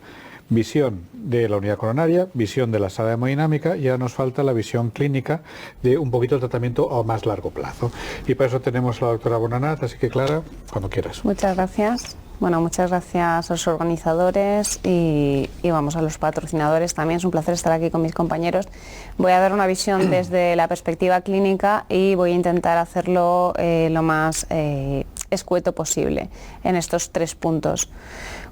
Speaker 2: visión de la unidad coronaria, visión de la sala de hemodinámica, y ya nos falta la visión clínica de un poquito de tratamiento a más largo plazo. Y para eso tenemos a la doctora Bonanat, así que Clara, cuando quieras.
Speaker 5: Muchas gracias. Bueno, muchas gracias a los organizadores y vamos, a los patrocinadores también. Es un placer estar aquí con mis compañeros. Voy a dar una visión desde la perspectiva clínica y voy a intentar hacerlo lo más escueto posible en estos 3 puntos.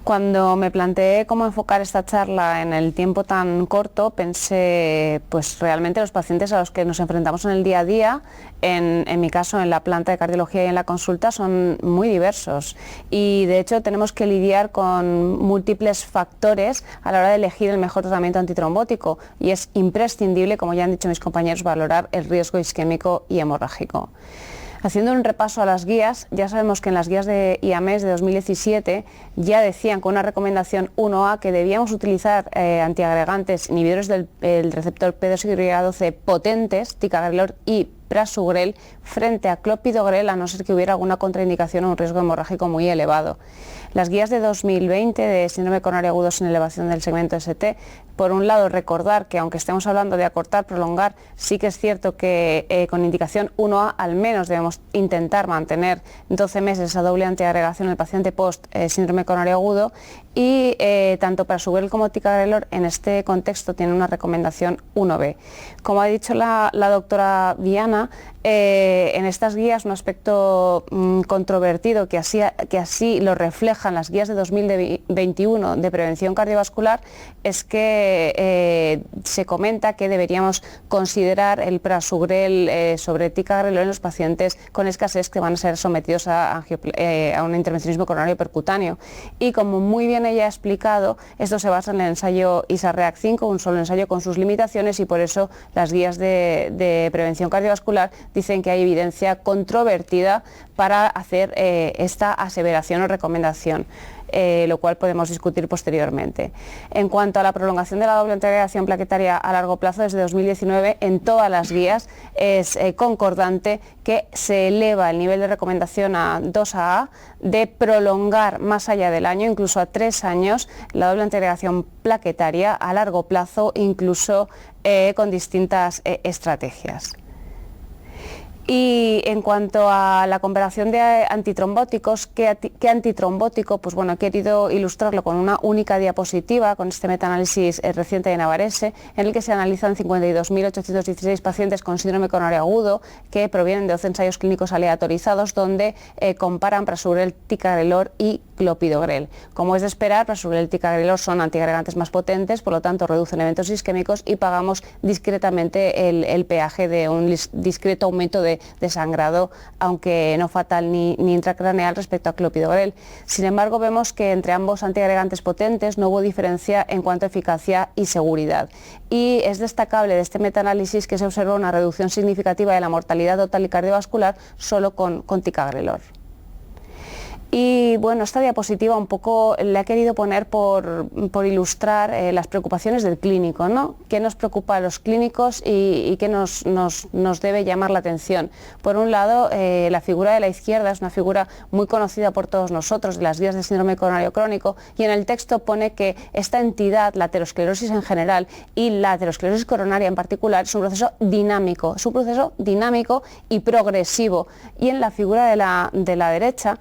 Speaker 5: Cuando me planteé cómo enfocar esta charla en el tiempo tan corto, pensé, pues realmente los pacientes a los que nos enfrentamos en el día a día, en mi caso en la planta de cardiología y en la consulta, son muy diversos y de hecho tenemos que lidiar con múltiples factores a la hora de elegir el mejor tratamiento antitrombótico y es imprescindible, como ya han dicho mis compañeros, valorar el riesgo isquémico y hemorrágico. Haciendo un repaso a las guías, ya sabemos que en las guías de IAMES de 2017 ya decían con una recomendación 1A que debíamos utilizar antiagregantes inhibidores del receptor P2Y12 potentes, ticagrelor y prasugrel, frente a clopidogrel, a no ser que hubiera alguna contraindicación o un riesgo hemorrágico muy elevado. Las guías de 2020 de síndrome coronario agudo sin elevación del segmento ST, por un lado recordar que aunque estemos hablando de acortar, prolongar, sí que es cierto que con indicación 1A al menos debemos intentar mantener 12 meses esa doble antiagregación en el paciente post síndrome coronario agudo y tanto prasugrel como ticagrelor en este contexto tienen una recomendación 1B. Como ha dicho la doctora Viana, en estas guías un aspecto controvertido que así lo reflejan las guías de 2021 de prevención cardiovascular es que se comenta que deberíamos considerar el prasugrel sobre ticagrelor en los pacientes con escasez que van a ser sometidos a un intervencionismo coronario percutáneo. Y como muy bien ella ha explicado, esto se basa en el ensayo ISARREAC 5, un solo ensayo con sus limitaciones y por eso las guías de prevención cardiovascular dicen que hay evidencia controvertida para hacer esta aseveración o recomendación, lo cual podemos discutir posteriormente. En cuanto a la prolongación de la doble antiagregación plaquetaria a largo plazo, desde 2019 en todas las guías es concordante que se eleva el nivel de recomendación a 2AA, de prolongar más allá del año, incluso a 3 años, la doble antiagregación plaquetaria a largo plazo, incluso con distintas estrategias. Y en cuanto a la comparación de antitrombóticos, ¿qué antitrombótico? Pues bueno, he querido ilustrarlo con una única diapositiva, con este metaanálisis reciente de Navarrese, en el que se analizan 52.816 pacientes con síndrome coronario agudo que provienen de 12 ensayos clínicos aleatorizados, donde comparan prasugrel, ticagrelor y clopidogrel. Como es de esperar, prasugrel y ticagrelor son antiagregantes más potentes, por lo tanto reducen eventos isquémicos y pagamos discretamente el peaje de un discreto aumento de sangrado, aunque no fatal ni intracraneal respecto a clopidogrel. Sin embargo, vemos que entre ambos antiagregantes potentes no hubo diferencia en cuanto a eficacia y seguridad. Y es destacable de este metaanálisis que se observó una reducción significativa de la mortalidad total y cardiovascular solo con ticagrelor. Y bueno, esta diapositiva un poco la he querido poner por ilustrar las preocupaciones del clínico, ¿no? ¿Qué nos preocupa a los clínicos y qué nos debe llamar la atención? Por un lado, la figura de la izquierda es una figura muy conocida por todos nosotros, de las guías de síndrome coronario crónico, y en el texto pone que esta entidad, la aterosclerosis en general y la aterosclerosis coronaria en particular, es un proceso dinámico, y progresivo. Y en la figura de la derecha,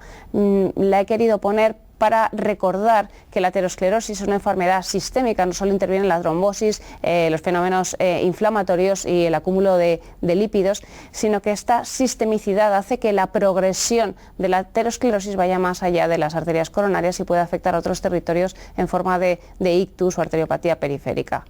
Speaker 5: la he querido poner para recordar que la aterosclerosis es una enfermedad sistémica, no solo intervienen la trombosis, los fenómenos inflamatorios y el acúmulo de lípidos, sino que esta sistemicidad hace que la progresión de la aterosclerosis vaya más allá de las arterias coronarias y pueda afectar a otros territorios en forma de ictus o arteriopatía periférica.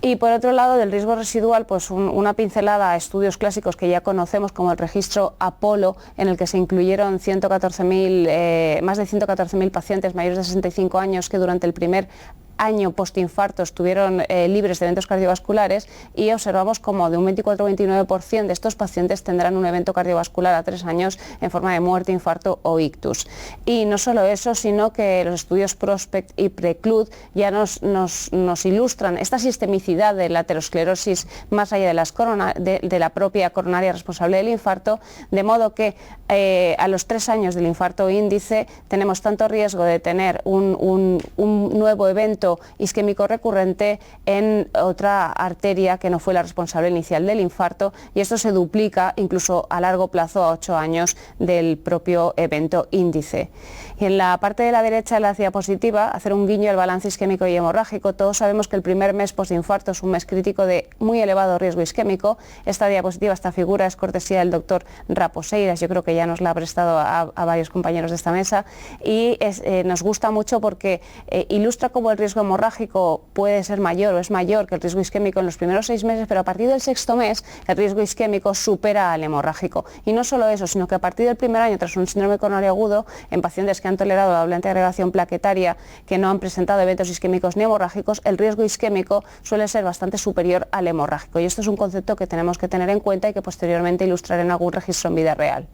Speaker 5: Y por otro lado, del riesgo residual, pues una pincelada a estudios clásicos que ya conocemos, como el registro Apolo, en el que se incluyeron más de 114.000 pacientes mayores de 65 años que durante el primer año postinfarto estuvieron libres de eventos cardiovasculares, y observamos como de un 24-29% de estos pacientes tendrán un evento cardiovascular a 3 años en forma de muerte, infarto o ictus. Y no solo eso, sino que los estudios Prospect y Preclude ya nos ilustran esta sistemicidad de la aterosclerosis más allá de la propia coronaria responsable del infarto, de modo que a los 3 años del infarto índice tenemos tanto riesgo de tener un nuevo evento evento isquémico recurrente en otra arteria que no fue la responsable inicial del infarto, y esto se duplica incluso a largo plazo, a 8 años del propio evento índice. Y en la parte de la derecha de la diapositiva, hacer un guiño al balance isquémico y hemorrágico. Todos sabemos que el primer mes postinfarto es un mes crítico de muy elevado riesgo isquémico. Esta diapositiva, esta figura, es cortesía del doctor Raposeiras, yo creo que ya nos la ha prestado a varios compañeros de esta mesa, y nos gusta mucho porque ilustra cómo el riesgo hemorrágico puede ser mayor o es mayor que el riesgo isquémico en los primeros 6 meses, pero a partir del 6º mes el riesgo isquémico supera al hemorrágico. Y no solo eso, sino que a partir del primer año, tras un síndrome coronario agudo, en pacientes que han tolerado la doble antiagregación plaquetaria, que no han presentado eventos isquémicos ni hemorrágicos, el riesgo isquémico suele ser bastante superior al hemorrágico. Y esto es un concepto que tenemos que tener en cuenta y que posteriormente ilustraré en algún registro en vida real.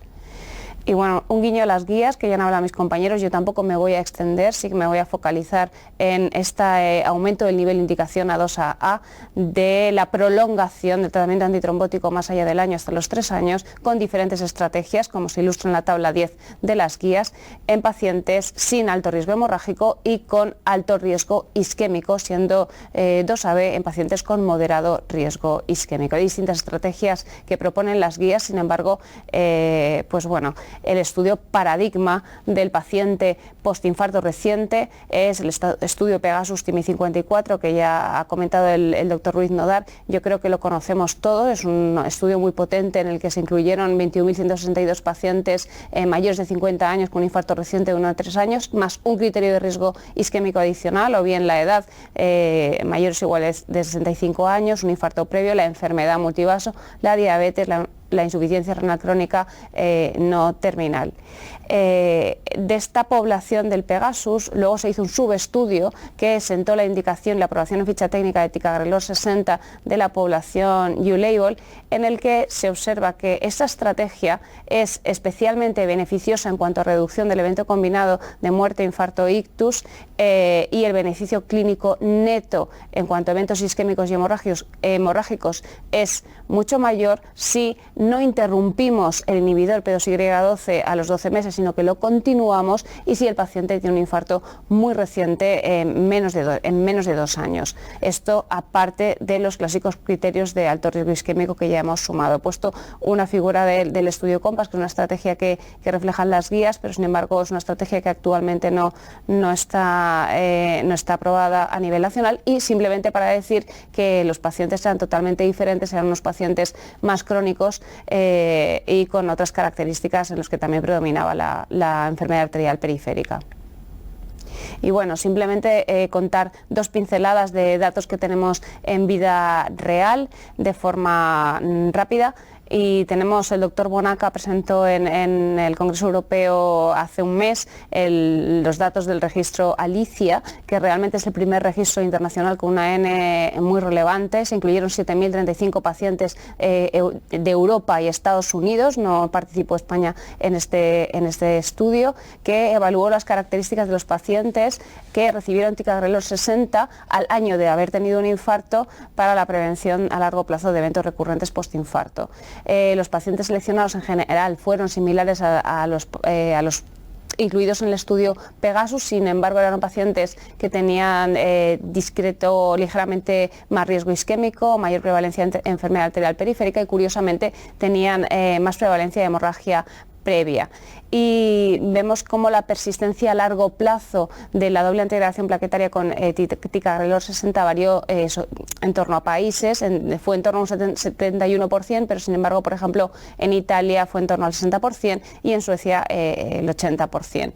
Speaker 5: Y bueno, un guiño a las guías que ya han hablado mis compañeros. Yo tampoco me voy a extender, sí que me voy a focalizar en este aumento del nivel de indicación a 2AA de la prolongación del tratamiento antitrombótico más allá del año hasta los 3 años, con diferentes estrategias, como se ilustra en la tabla 10 de las guías, en pacientes sin alto riesgo hemorrágico y con alto riesgo isquémico, siendo 2AB en pacientes con moderado riesgo isquémico. Hay distintas estrategias que proponen las guías, sin embargo, pues bueno, el estudio paradigma del paciente postinfarto reciente es el estudio Pegasus TIMI 54, que ya ha comentado el doctor Ruiz Nodar. Yo creo que lo conocemos todos, es un estudio muy potente en el que se incluyeron 21.162 pacientes mayores de 50 años con un infarto reciente de 1 a 3 años, más un criterio de riesgo isquémico adicional, o bien la edad, mayores o iguales de 65 años, un infarto previo, la enfermedad multivaso, la diabetes, la insuficiencia renal crónica no terminal. De esta población del Pegasus luego se hizo un subestudio que sentó la indicación y la aprobación en ficha técnica de ticagrelor 60 de la población U-Label, en el que se observa que esta estrategia es especialmente beneficiosa en cuanto a reducción del evento combinado de muerte, infarto, ictus, y el beneficio clínico neto en cuanto a eventos isquémicos y hemorrágicos es mucho mayor si no interrumpimos el inhibidor P2Y12 a los 12 meses, sino que lo continuamos, y si el paciente tiene un infarto muy reciente en menos de 2 años. Esto aparte de los clásicos criterios de alto riesgo isquémico que ya hemos sumado. He puesto una figura del estudio COMPAS, que es una estrategia que reflejan las guías, pero sin embargo es una estrategia que actualmente no está aprobada a nivel nacional, y simplemente para decir que los pacientes eran totalmente diferentes, eran unos pacientes más crónicos y con otras características en los que también predominaba la enfermedad arterial periférica. Y bueno, simplemente contar 2 pinceladas de datos que tenemos en vida real de forma rápida. Y tenemos, el doctor Bonaca presentó en el Congreso Europeo hace un mes los datos del registro Alicia, que realmente es el primer registro internacional con una N muy relevante. Se incluyeron 7.035 pacientes de Europa y Estados Unidos, no participó España en este estudio, que evaluó las características de los pacientes que recibieron ticagrelor 60 al año de haber tenido un infarto para la prevención a largo plazo de eventos recurrentes postinfarto. Los pacientes seleccionados en general fueron similares a los incluidos en el estudio Pegasus, sin embargo eran pacientes que tenían discreto, ligeramente más riesgo isquémico, mayor prevalencia de enfermedad arterial periférica, y curiosamente tenían más prevalencia de hemorragia previa. Y vemos cómo la persistencia a largo plazo de la doble antiagregación plaquetaria con ticagrelor 60 varió en torno a países, fue en torno a un 71%, pero sin embargo, por ejemplo, en Italia fue en torno al 60% y en Suecia el 80%.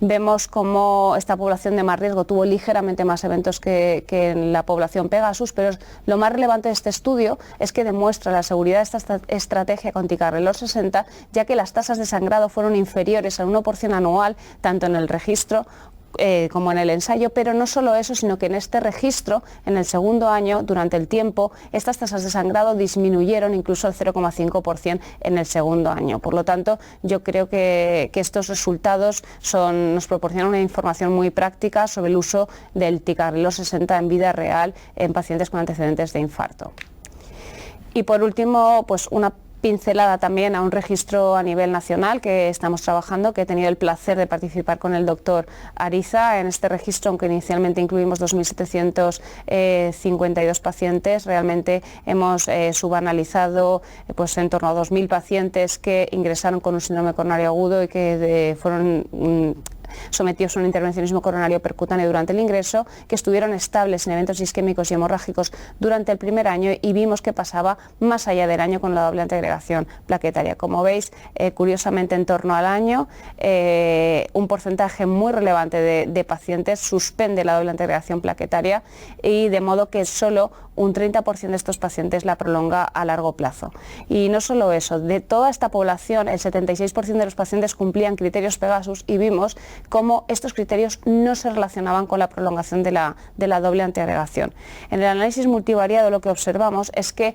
Speaker 5: Vemos cómo esta población de más riesgo tuvo ligeramente más eventos que en la población Pegasus, pero lo más relevante de este estudio es que demuestra la seguridad de esta estrategia con ticagrelor 60, ya que las tasas de sangrado fueron inferiores al 1% anual, tanto en el registro como en el ensayo, pero no solo eso, sino que en este registro, en el segundo año, durante el tiempo, estas tasas de sangrado disminuyeron incluso al 0,5% en el segundo año. Por lo tanto, yo creo que estos resultados nos proporcionan una información muy práctica sobre el uso del ticagrelor 60 en vida real en pacientes con antecedentes de infarto. Y por último, pues una pincelada también a un registro a nivel nacional que estamos trabajando, que he tenido el placer de participar con el doctor Ariza en este registro, aunque inicialmente incluimos 2.752 pacientes. Realmente hemos subanalizado pues en torno a 2.000 pacientes que ingresaron con un síndrome coronario agudo y que fueron sometidos a un intervencionismo coronario percutáneo durante el ingreso, que estuvieron estables en eventos isquémicos y hemorrágicos durante el primer año, y vimos que pasaba más allá del año con la doble antiagregación plaquetaria. Como veis, curiosamente en torno al año, un porcentaje muy relevante de pacientes suspende la doble antiagregación plaquetaria, y de modo que solo un 30% de estos pacientes la prolonga a largo plazo. Y no solo eso, de toda esta población, el 76% de los pacientes cumplían criterios Pegasus, y vimos cómo estos criterios no se relacionaban con la prolongación de la doble antiagregación. En el análisis multivariado lo que observamos es que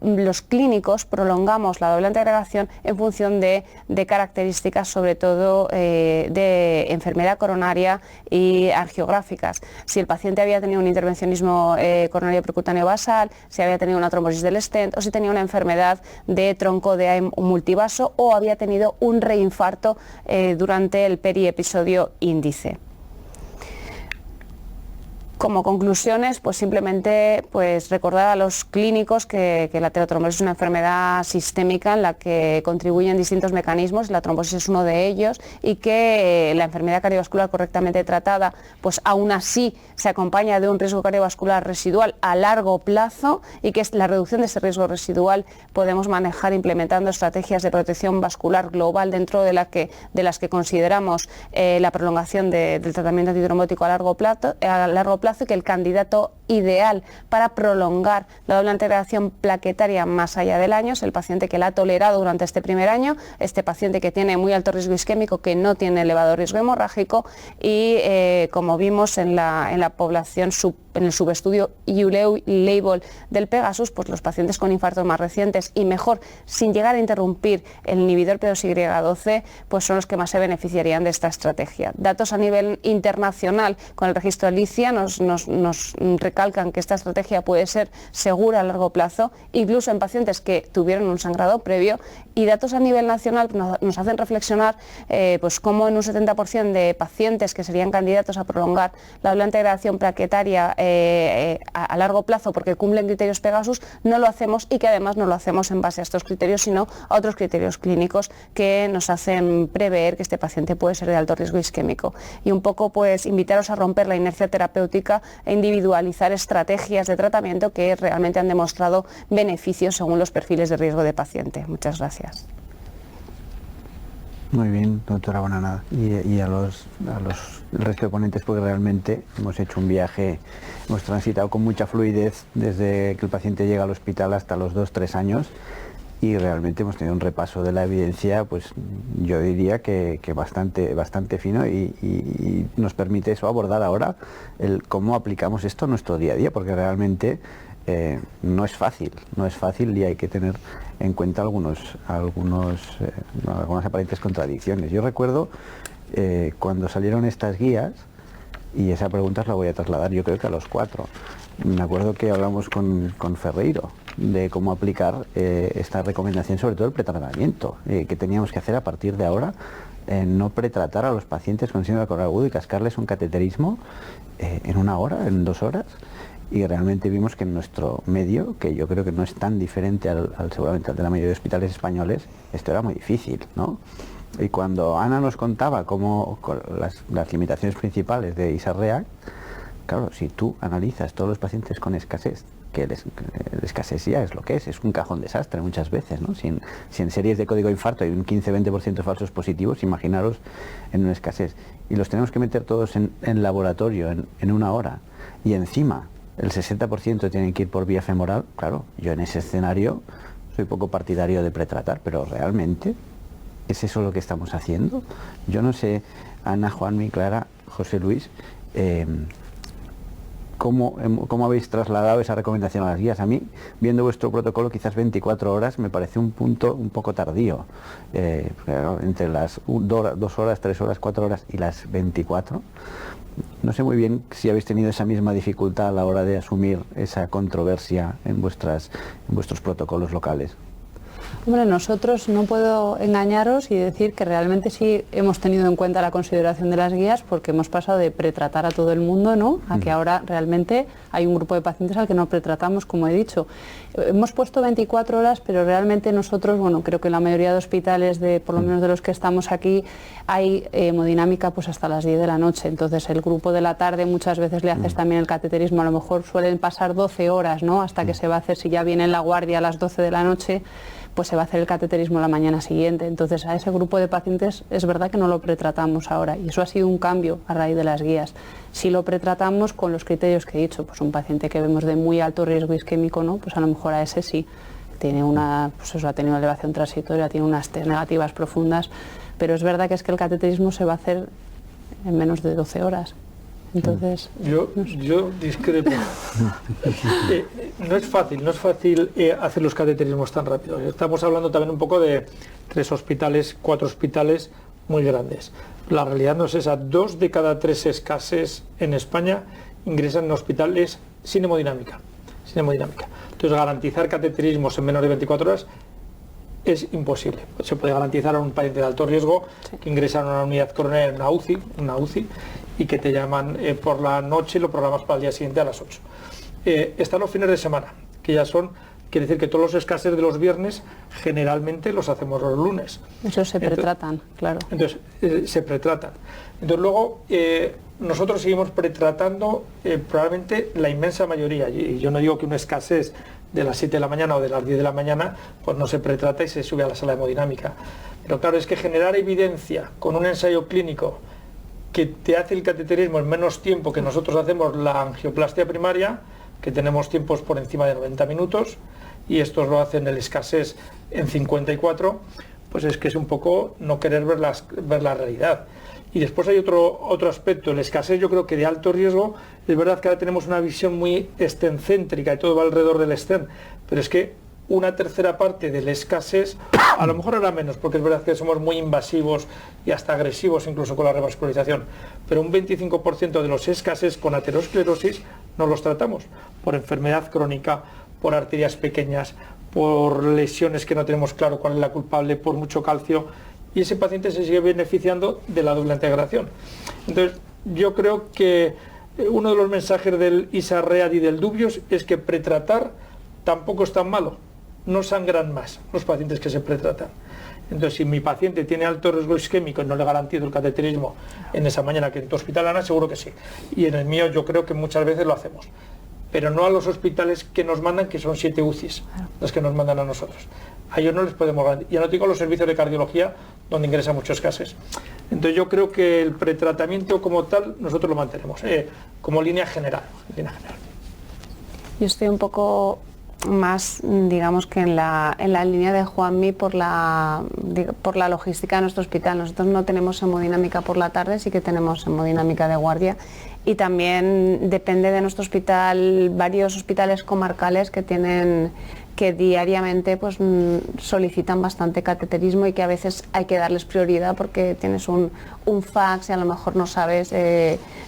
Speaker 5: los clínicos prolongamos la doble antiagregación en función de características, sobre todo de enfermedad coronaria y angiográficas. Si el paciente había tenido un intervencionismo coronario percutáneo basal, si había tenido una trombosis del stent, o si tenía una enfermedad de tronco de AIM multivaso, o había tenido un reinfarto durante el periepisodio índice. Como conclusiones, pues simplemente recordar a los clínicos que la aterotrombosis es una enfermedad sistémica en la que contribuyen distintos mecanismos, la trombosis es uno de ellos, y que la enfermedad cardiovascular correctamente tratada, pues aún así se acompaña de un riesgo cardiovascular residual a largo plazo, y que la reducción de ese riesgo residual podemos manejar implementando estrategias de protección vascular global, dentro de las que consideramos la prolongación del tratamiento antitrombótico a largo plazo, y que el candidato ideal para prolongar la doble antiagregación plaquetaria más allá del año es el paciente que la ha tolerado durante este primer año, este paciente que tiene muy alto riesgo isquémico, que no tiene elevado riesgo hemorrágico, y como vimos en la población en el subestudio EU-Label del Pegasus, pues los pacientes con infartos más recientes y mejor sin llegar a interrumpir el inhibidor P2Y12, pues son los que más se beneficiarían de esta estrategia. Datos a nivel internacional con el registro Alicia nos recalcan que esta estrategia puede ser segura a largo plazo, incluso en pacientes que tuvieron un sangrado previo, y datos a nivel nacional nos hacen reflexionar pues cómo en un 70% de pacientes que serían candidatos a prolongar la doble antiagregación plaquetaria a largo plazo porque cumplen criterios Pegasus, no lo hacemos, y que además no lo hacemos en base a estos criterios, sino a otros criterios clínicos que nos hacen prever que este paciente puede ser de alto riesgo isquémico. Y un poco pues invitaros a romper la inercia terapéutica e individualizar estrategias de tratamiento que realmente han demostrado beneficios según los perfiles de riesgo de paciente. Muchas gracias.
Speaker 1: Muy bien, doctora Bonanada. Y a los el resto de ponentes, porque realmente hemos hecho un viaje, hemos transitado con mucha fluidez desde que el paciente llega al hospital hasta los 2-3 años, y realmente hemos tenido un repaso de la evidencia, pues yo diría que bastante fino, y nos permite eso abordar ahora el cómo aplicamos esto a nuestro día a día, porque realmente no es fácil y hay que tener en cuenta algunas aparentes contradicciones. Yo recuerdo cuando salieron estas guías, y esa pregunta os la voy a trasladar yo creo que a los 4. Me acuerdo que hablamos con Ferreiro de cómo aplicar esta recomendación, sobre todo el pretratamiento, que teníamos que hacer a partir de ahora, no pretratar a los pacientes con síndrome coronario agudo y cascarles un cateterismo en 1 hora, en 2 horas. Y realmente vimos que en nuestro medio, que yo creo que no es tan diferente seguramente al de la mayoría de hospitales españoles, esto era muy difícil, ¿no? Y cuando Ana nos contaba cómo las limitaciones principales de ISARREACT, claro, si tú analizas todos los pacientes con escasez, que la escasez ya es lo que es un cajón desastre muchas veces, ¿no? Si en series de código infarto hay un 15-20% de falsos positivos, imaginaros en una escasez. Y los tenemos que meter todos en laboratorio en 1 hora, y encima el 60% tienen que ir por vía femoral. Claro, yo en ese escenario soy poco partidario de pretratar, pero realmente ¿es eso lo que estamos haciendo? Yo no sé, Ana, Juanmi, Clara, José Luis, ¿cómo habéis trasladado esa recomendación a las guías? A mí, viendo vuestro protocolo, quizás 24 horas me parece un punto un poco tardío. Entre las 2 horas, 3 horas, 4 horas y las 24. No sé muy bien si habéis tenido esa misma dificultad a la hora de asumir esa controversia en vuestros protocolos locales.
Speaker 3: Hombre, nosotros no puedo engañaros y decir que realmente sí hemos tenido en cuenta la consideración de las guías, porque hemos pasado de pretratar a todo el mundo, ¿no?, a que ahora realmente hay un grupo de pacientes al que no pretratamos, como he dicho. Hemos puesto 24 horas, pero realmente nosotros, bueno, creo que en la mayoría de hospitales, por lo menos de los que estamos aquí, hay hemodinámica pues hasta las 10 de la noche. Entonces el grupo de la tarde muchas veces le haces también el cateterismo, a lo mejor suelen pasar 12 horas, ¿no?, hasta que se va a hacer, si ya viene en la guardia a las 12 de la noche, pues se va a hacer el cateterismo la mañana siguiente. Entonces a ese grupo de pacientes es verdad que no lo pretratamos ahora, y eso ha sido un cambio a raíz de las guías. Si lo pretratamos con los criterios que he dicho, pues un paciente que vemos de muy alto riesgo isquémico, ¿no?, pues a lo mejor a ese sí tiene pues eso, ha tenido una elevación transitoria, tiene unas T negativas profundas, pero es verdad que es que el cateterismo se va a hacer en menos de 12 horas. Entonces,
Speaker 4: yo discrepo. No es fácil hacer los cateterismos tan rápido. Estamos hablando también un poco de 4 hospitales muy grandes. La realidad no es esa. 2 de cada 3 escases en España ingresan en hospitales sin hemodinámica. Entonces, garantizar cateterismos en menos de 24 horas es imposible. Se puede garantizar a un paciente de alto riesgo que ingresa en una unidad coronaria, en una UCI, y que te llaman por la noche y lo programas para el día siguiente a las 8. Están los fines de semana, que ya quiere decir que todos los escases de los viernes generalmente los hacemos los lunes.
Speaker 3: Eso se pretratan, claro.
Speaker 4: Entonces, se pretratan. Entonces luego, nosotros seguimos pretratando probablemente la inmensa mayoría, y yo no digo que una escasez de las 7 de la mañana o de las 10 de la mañana, pues no se pretrata y se sube a la sala de hemodinámica. Pero claro, es que generar evidencia con un ensayo clínico que te hace el cateterismo en menos tiempo que nosotros hacemos la angioplastia primaria, que tenemos tiempos por encima de 90 minutos, y estos lo hacen el escasez en 54, pues es que es un poco no querer ver la realidad. Y después hay otro aspecto, el escasez, yo creo que de alto riesgo, es verdad que ahora tenemos una visión muy estén-céntrica y todo va alrededor del estén, pero es que una tercera parte del escasez, a lo mejor ahora menos, porque es verdad que somos muy invasivos y hasta agresivos incluso con la revascularización, pero un 25% de los escases con aterosclerosis no los tratamos por enfermedad crónica, por arterias pequeñas, por lesiones que no tenemos claro cuál es la culpable, por mucho calcio, y ese paciente se sigue beneficiando de la doble integración. Entonces, yo creo que uno de los mensajes del ISARREAD y del Dubios es que pretratar tampoco es tan malo, no sangran más los pacientes que se pretratan. Entonces, si mi paciente tiene alto riesgo isquémico y no le garantizo el cateterismo en esa mañana, que en tu hospital, Ana, seguro que sí, y en el mío yo creo que muchas veces lo hacemos, pero no a los hospitales que nos mandan, que son 7 UCIs, los que nos mandan a nosotros. A ellos no les podemos garantizar. Ya no digo los servicios de cardiología, donde ingresan muchos casos. Entonces yo creo que el pretratamiento como tal, nosotros lo mantenemos, como línea general.
Speaker 5: Yo estoy un poco más, digamos, que en la línea de Juanmi por la logística de nuestro hospital. Nosotros no tenemos hemodinámica por la tarde, sí que tenemos hemodinámica de guardia, y también depende de nuestro hospital, varios hospitales comarcales que diariamente pues solicitan bastante cateterismo y que a veces hay que darles prioridad porque tienes un fax y a lo mejor no sabes,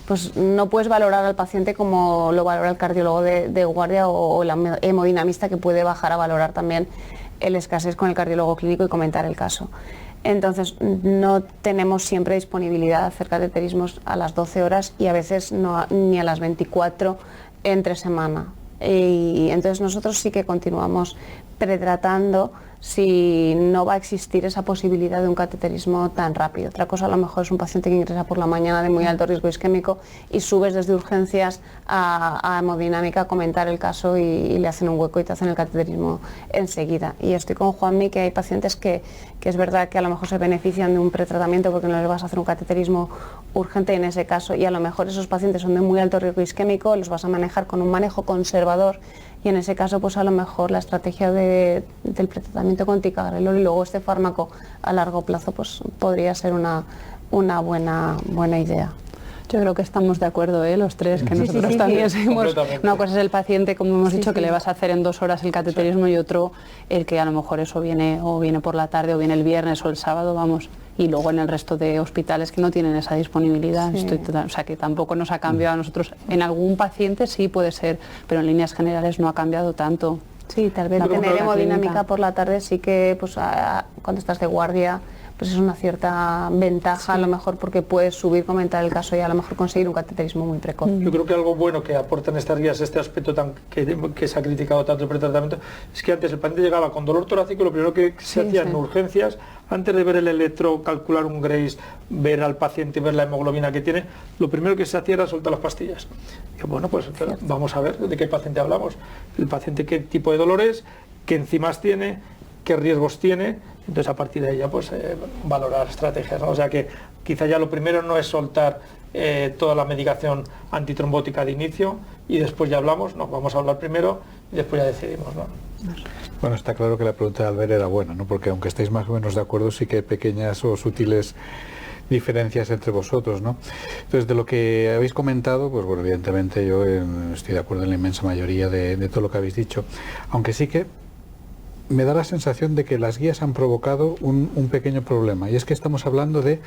Speaker 5: pues no puedes valorar al paciente como lo valora el cardiólogo de guardia o el hemodinamista, que puede bajar a valorar también el escasez con el cardiólogo clínico y comentar el caso. Entonces no tenemos siempre disponibilidad de hacer cateterismos a las 12 horas y a veces ni a las 24 entre semana. Y entonces nosotros sí que continuamos pretratando si no va a existir esa posibilidad de un cateterismo tan rápido. Otra cosa a lo mejor es un paciente que ingresa por la mañana de muy alto riesgo isquémico y subes desde urgencias a hemodinámica a comentar el caso y le hacen un hueco y te hacen el cateterismo enseguida. Y estoy con Juanmi, que hay pacientes que es verdad que a lo mejor se benefician de un pretratamiento porque no les vas a hacer un cateterismo urgente en ese caso, y a lo mejor esos pacientes son de muy alto riesgo isquémico, los vas a manejar con un manejo conservador, y en ese caso pues a lo mejor la estrategia del pretratamiento con ticagrelor y luego este fármaco a largo plazo pues podría ser una buena idea.
Speaker 3: Yo creo que estamos de acuerdo, los tres, que nosotros también seguimos. Una cosa es el paciente, como hemos dicho, que le vas a hacer en 2 horas el cateterismo, y otro el que a lo mejor eso viene por la tarde o viene el viernes o el sábado, vamos. Y luego en el resto de hospitales que no tienen esa disponibilidad, o sea que tampoco nos ha cambiado a nosotros. En algún paciente sí puede ser, pero en líneas generales no ha cambiado tanto.
Speaker 5: Sí, tal vez
Speaker 3: La
Speaker 5: tener
Speaker 3: consulta
Speaker 5: hemodinámica
Speaker 3: clínica.
Speaker 5: por la tarde sí que pues cuando estás de guardia pues es una cierta ventaja a lo mejor porque puedes subir, comentar el caso y a lo mejor conseguir un cateterismo muy precoz.
Speaker 4: Yo creo que algo bueno que aportan estas guías, este aspecto que se ha criticado tanto el pretratamiento, es que antes el paciente llegaba con dolor torácico y lo primero que se hacía en urgencias, antes de ver el electro, calcular un Grace, ver al paciente, ver la hemoglobina que tiene, lo primero que se hacía era soltar las pastillas. Y bueno, pues vamos a ver de qué paciente hablamos, el paciente qué tipo de dolores, qué enzimas tiene, qué riesgos tiene, entonces a partir de ahí ya pues valorar estrategias, ¿no? O sea que quizá ya lo primero no es soltar toda la medicación antitrombótica de inicio y después ya hablamos, no, vamos a hablar primero y después ya decidimos, ¿no?
Speaker 2: Bueno, está claro que la pregunta de Albert era buena, ¿no? Porque aunque estéis más o menos de acuerdo, sí que hay pequeñas o sutiles diferencias entre vosotros, ¿no? Entonces, de lo que habéis comentado, pues bueno, evidentemente yo estoy de acuerdo en la inmensa mayoría de todo lo que habéis dicho, aunque sí que me da la sensación de que las guías han provocado un pequeño problema, y es que estamos hablando de,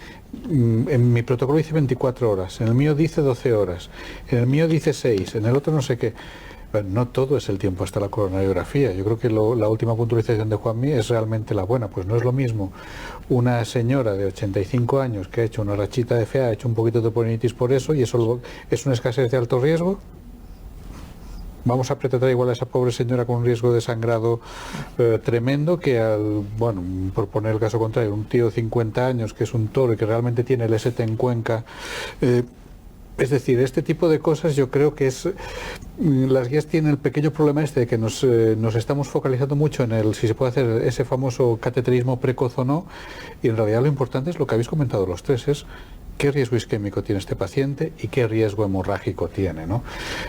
Speaker 2: en mi protocolo dice 24 horas, en el mío dice 12 horas, en el mío dice 6, en el otro no sé qué. Bueno, no todo es el tiempo hasta la coronariografía. Yo creo que la última puntualización de Juanmi es realmente la buena, pues no es lo mismo una señora de 85 años que ha hecho una rachita de FA, ha hecho un poquito de polinitis por eso, y eso es una escasez de alto riesgo. Vamos a pretratar igual a esa pobre señora con un riesgo de sangrado tremendo que bueno, por poner el caso contrario, un tío de 50 años que es un toro y que realmente tiene el ST en Cuenca. Es decir, este tipo de cosas yo creo que las guías tienen el pequeño problema este de que nos estamos focalizando mucho en si se puede hacer ese famoso cateterismo precoz o no, y en realidad lo importante es lo que habéis comentado los tres, es qué riesgo isquémico tiene este paciente y qué riesgo hemorrágico tiene, ¿no?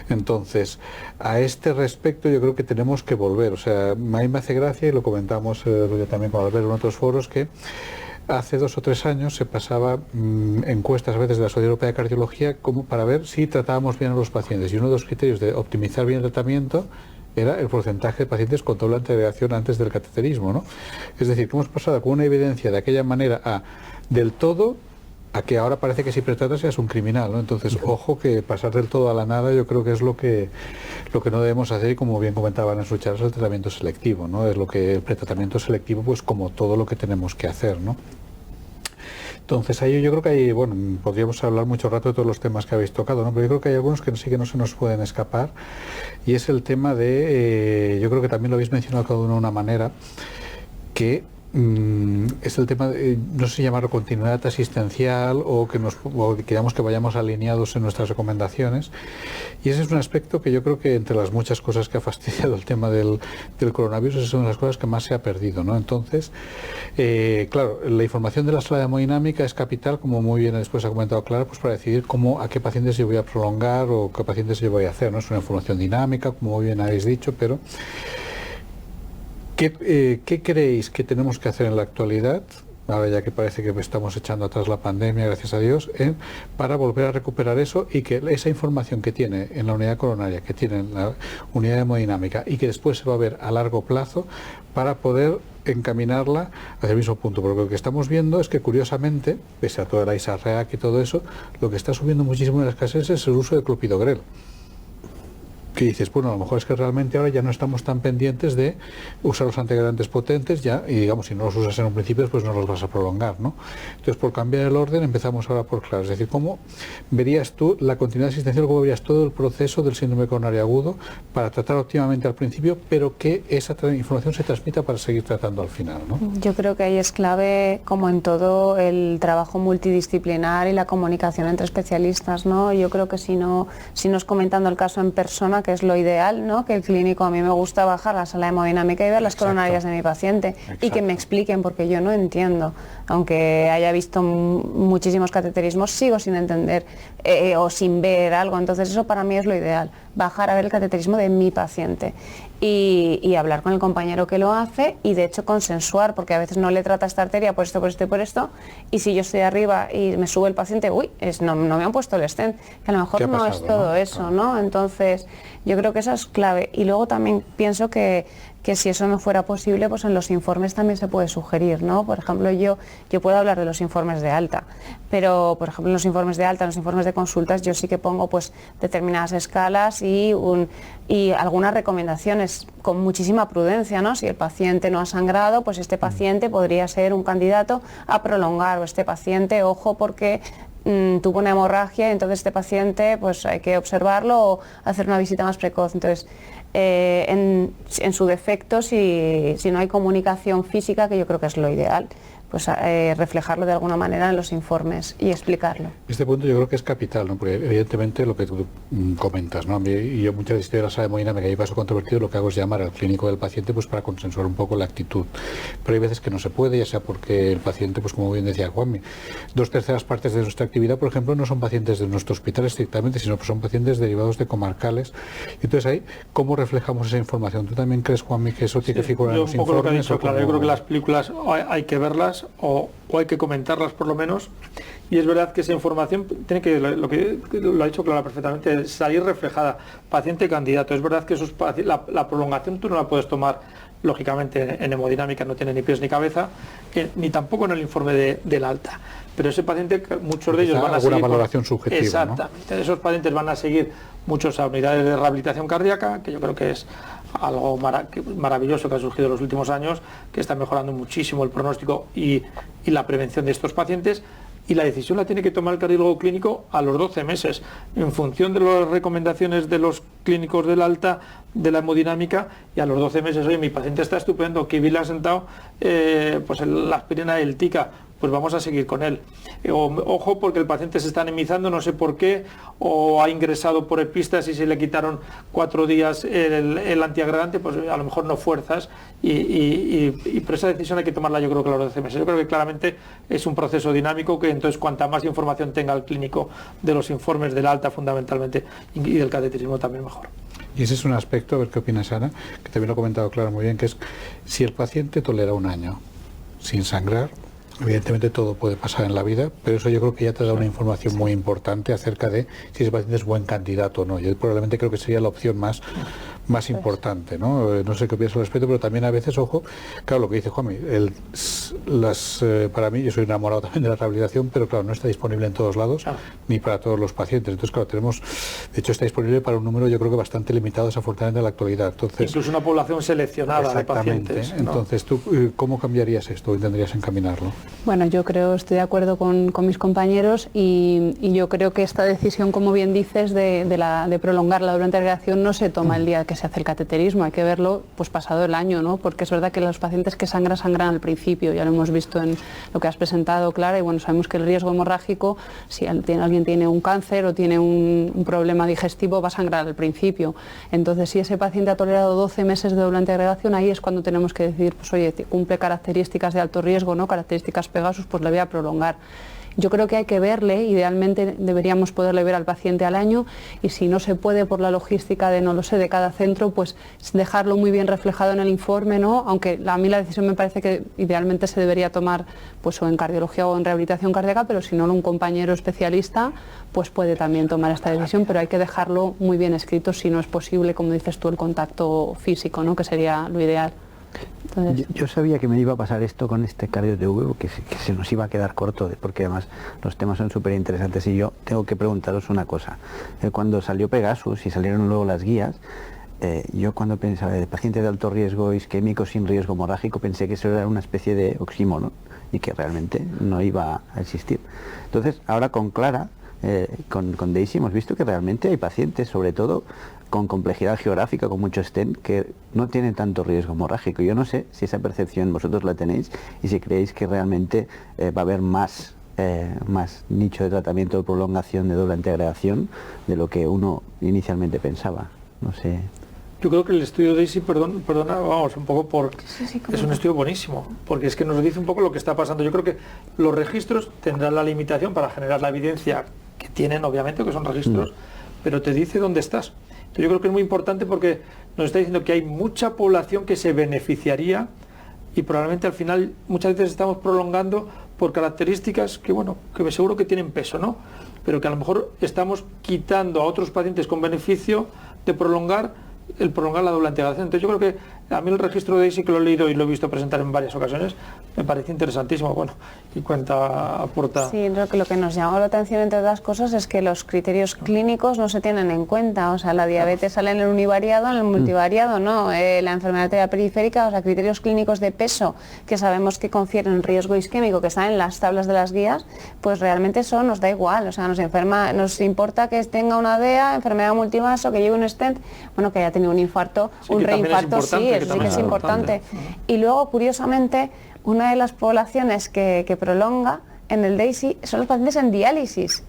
Speaker 2: Entonces, a este respecto yo creo que tenemos que volver, o sea, a mí me hace gracia, y lo comentamos también con Albert en otros foros, que hace 2 o 3 años se pasaba encuestas a veces de la Sociedad Europea de Cardiología como para ver si tratábamos bien a los pacientes, y uno de los criterios de optimizar bien el tratamiento era el porcentaje de pacientes con doble antiagregación antes del cateterismo, ¿no? Es decir, que hemos pasado con una evidencia de aquella manera a del todo a que ahora parece que si pretratas seas un criminal, ¿no? Entonces, ojo, que pasar del todo a la nada yo creo que es lo que no debemos hacer, y como bien comentaban en sus charlas, el tratamiento selectivo, ¿no? Es lo que el pretratamiento selectivo, pues como todo lo que tenemos que hacer, ¿no? Entonces ahí yo creo que hay, bueno, podríamos hablar mucho rato de todos los temas que habéis tocado, ¿no? Pero yo creo que hay algunos que sí que no se nos pueden escapar, y es el tema de, yo creo que también lo habéis mencionado cada uno de una manera, que es el tema de, no sé si llamarlo continuidad asistencial o que digamos que vayamos alineados en nuestras recomendaciones, y ese es un aspecto que yo creo que entre las muchas cosas que ha fastidiado el tema del coronavirus es una de las cosas que más se ha perdido, ¿no? Entonces, claro, la información de la sala de hemodinámica es capital, como muy bien después ha comentado Clara, pues para decidir a qué pacientes yo voy a prolongar o qué pacientes yo voy a hacer, ¿no? Es una información dinámica, como muy bien habéis dicho, pero ¿qué creéis que tenemos que hacer en la actualidad, ahora ya que parece que estamos echando atrás la pandemia, gracias a Dios, para volver a recuperar eso, y que esa información que tiene en la unidad coronaria, que tiene en la unidad de hemodinámica y que después se va a ver a largo plazo, para poder encaminarla hacia el mismo punto? Porque lo que estamos viendo es que, curiosamente, pese a toda la ISARREAC y todo eso, lo que está subiendo muchísimo en la escasez es el uso de clopidogrel. Que dices, bueno, a lo mejor es que realmente ahora ya no estamos tan pendientes de usar los antiagregantes potentes ya, y digamos, si no los usas en un principio, pues no los vas a prolongar, ¿no? Entonces, por cambiar el orden, empezamos ahora por claro. Es decir, ¿cómo verías tú la continuidad asistencial, cómo verías todo el proceso del síndrome coronario agudo para tratar óptimamente al principio, pero que esa información se transmita para seguir tratando al final, ¿no?
Speaker 5: Yo creo que ahí es clave, como en todo, el trabajo multidisciplinar y la comunicación entre especialistas, ¿no? Yo creo que si no es comentando el caso en persona, que es lo ideal, ¿no? Que el clínico, a mí me gusta bajar a la sala de hemodinámica y ver las coronarias de mi paciente. Exacto. Y que me expliquen, porque yo no entiendo. Aunque haya visto muchísimos cateterismos, sigo sin entender o sin ver algo. Entonces eso para mí es lo ideal, bajar a ver el cateterismo de mi paciente. Y hablar con el compañero que lo hace, y de hecho consensuar, porque a veces no le trata esta arteria por esto, por esto y por esto, y si yo estoy arriba y me sube el paciente, no me han puesto el stent, que a lo mejor no es todo eso, ¿no? Entonces yo creo que eso es clave. Y luego también pienso que que si eso no fuera posible, pues en los informes también se puede sugerir, ¿no? Por ejemplo, yo puedo hablar de los informes de alta, pero por ejemplo en los informes de alta, en los informes de consultas, yo sí que pongo pues determinadas escalas y algunas recomendaciones con muchísima prudencia, ¿no? Si el paciente no ha sangrado, pues este paciente podría ser un candidato a prolongar, o este paciente, ojo, porque tuvo una hemorragia y entonces este paciente pues hay que observarlo o hacer una visita más precoz. Entonces, en su defecto, si no hay comunicación física, que yo creo que es lo ideal, pues reflejarlo de alguna manera en los informes y explicarlo.
Speaker 2: Este punto yo creo que es capital, ¿no? Porque evidentemente lo que tú comentas, ¿no? Y yo muchas veces estoy en la sala de hemodinámica y hay vaso controvertido, lo que hago es llamar al clínico del paciente pues para consensuar un poco la actitud. Pero hay veces que no se puede, ya sea porque el paciente, pues como bien decía Juanmi, 2/3 partes de nuestra actividad, por ejemplo, no son pacientes de nuestro hospital estrictamente, sino que son pacientes derivados de comarcales. Y entonces ahí, ¿cómo reflejamos esa información? ¿Tú también crees, Juanmi, que eso tiene que figurar en los informes?
Speaker 4: Un poco lo que ha dicho, claro, yo creo que las películas hay que verlas o hay que comentarlas por lo menos, y es verdad que esa información tiene que, lo que lo ha dicho Clara perfectamente, salir reflejada, paciente candidato. Es verdad que la prolongación tú no la puedes tomar, lógicamente en hemodinámica no tiene ni pies ni cabeza, ni tampoco en el informe del alta, pero ese paciente, muchos de ellos van a seguir
Speaker 2: valoración subjetiva,
Speaker 4: exactamente, ¿no? Esos pacientes van a seguir muchos a unidades de rehabilitación cardíaca, que yo creo que es algo maravilloso que ha surgido en los últimos años, que está mejorando muchísimo el pronóstico y la prevención de estos pacientes, y la decisión la tiene que tomar el cardiólogo clínico a los 12 meses, en función de las recomendaciones de los clínicos del alta, de la hemodinámica, y a los 12 meses, oye, mi paciente está estupendo, que bien le ha sentado pues la aspirina y el tica, pues vamos a seguir con él. Ojo, porque el paciente se está anemizando, no sé por qué, o ha ingresado por epistas y se le quitaron 4 días el antiagregante, pues a lo mejor no fuerzas, pero esa decisión hay que tomarla yo creo que a los 12 meses. Yo creo que claramente es un proceso dinámico, que entonces cuanta más información tenga el clínico de los informes del alta fundamentalmente y del cateterismo también mejor.
Speaker 2: Y ese es un aspecto, a ver qué opinas Ana, que también lo ha comentado Clara muy bien, que es si el paciente tolera un año sin sangrar, evidentemente todo puede pasar en la vida, pero eso yo creo que ya te da una información muy importante acerca de si ese paciente es buen candidato o no. Yo probablemente creo que sería la opción más importante, ¿no? No sé qué opinas al respecto, pero también a veces, ojo, claro, lo que dice Juanmi, para mí, yo soy enamorado también de la rehabilitación, pero claro, no está disponible en todos lados, ni para todos los pacientes. Entonces, claro, de hecho está disponible para un número yo creo que bastante limitado, desafortunadamente, en la actualidad. Entonces,
Speaker 4: incluso una población seleccionada de pacientes, ¿no?
Speaker 2: Entonces, ¿tú cómo cambiarías esto o intentarías encaminarlo?
Speaker 3: Bueno, yo estoy de acuerdo con mis compañeros y yo creo que esta decisión, como bien dices, de prolongar la durante la agregación no se toma el día que se hace el cateterismo, hay que verlo pues pasado el año, ¿no? Porque es verdad que los pacientes que sangran al principio, ya lo hemos visto en lo que has presentado, Clara, y bueno, sabemos que el riesgo hemorrágico, si alguien tiene un cáncer o tiene un problema digestivo, va a sangrar al principio. Entonces, si ese paciente ha tolerado 12 meses de doble antiagregación, ahí es cuando tenemos que decir, pues oye, cumple características de alto riesgo, ¿no? Características Pegasus, pues le voy a prolongar. Yo creo que hay que verle, idealmente deberíamos poderle ver al paciente al año, y si no se puede por la logística de, no lo sé, de cada centro, pues dejarlo muy bien reflejado en el informe, ¿no? Aunque a mí la decisión me parece que idealmente se debería tomar pues o en cardiología o en rehabilitación cardíaca, pero si no, un compañero especialista pues puede también tomar esta decisión, pero hay que dejarlo muy bien escrito si no es posible, como dices tú, el contacto físico, ¿no? Que sería lo ideal. Entonces,
Speaker 1: yo sabía que me iba a pasar esto con este cardio-TV, que se nos iba a quedar corto, porque además los temas son súper interesantes, y yo tengo que preguntaros una cosa. Cuando salió Pegasus y salieron luego las guías, yo cuando pensaba de paciente de alto riesgo isquémico sin riesgo hemorrágico, pensé que eso era una especie de oxímoron y que realmente no iba a existir. Entonces, ahora con Clara, con Daisy, hemos visto que realmente hay pacientes, sobre todo con complejidad geográfica, con mucho stent, que no tienen tanto riesgo hemorrágico. Yo no sé si esa percepción vosotros la tenéis y si creéis que realmente va a haber más nicho de tratamiento de prolongación de doble antiagregación de lo que uno inicialmente pensaba. No sé.
Speaker 4: Yo creo que el estudio de Daisy, perdona, vamos, un poco es un estudio buenísimo, porque es que nos dice un poco lo que está pasando. Yo creo que los registros tendrán la limitación para generar la evidencia que tienen, obviamente, que son registros, pero te dice dónde estás. Entonces yo creo que es muy importante porque nos está diciendo que hay mucha población que se beneficiaría, y probablemente al final muchas veces estamos prolongando por características que, bueno, que seguro que tienen peso, ¿no? Pero que a lo mejor estamos quitando a otros pacientes con beneficio de prolongar la doble antiagregación. Entonces yo creo que A mí el registro de sí que lo he leído y lo he visto presentar en varias ocasiones, me parece interesantísimo, bueno, y aporta...
Speaker 5: Sí, lo que nos llamó la atención, entre otras cosas, es que los criterios clínicos no se tienen en cuenta, o sea, la diabetes sale en el univariado, en el multivariado, ¿no? La enfermedad arterial periférica, o sea, criterios clínicos de peso, que sabemos que confieren riesgo isquémico, que están en las tablas de las guías, pues realmente eso nos da igual, o sea, nos importa que tenga una DEA, enfermedad multivaso, que lleve un stent, bueno, que haya tenido un infarto,
Speaker 4: Sí,
Speaker 5: un
Speaker 4: que también
Speaker 5: reinfarto,
Speaker 4: es importante,
Speaker 5: sí, eso sí que es importante. Y luego, curiosamente, una de las poblaciones que prolonga en el DAISY son los pacientes en diálisis,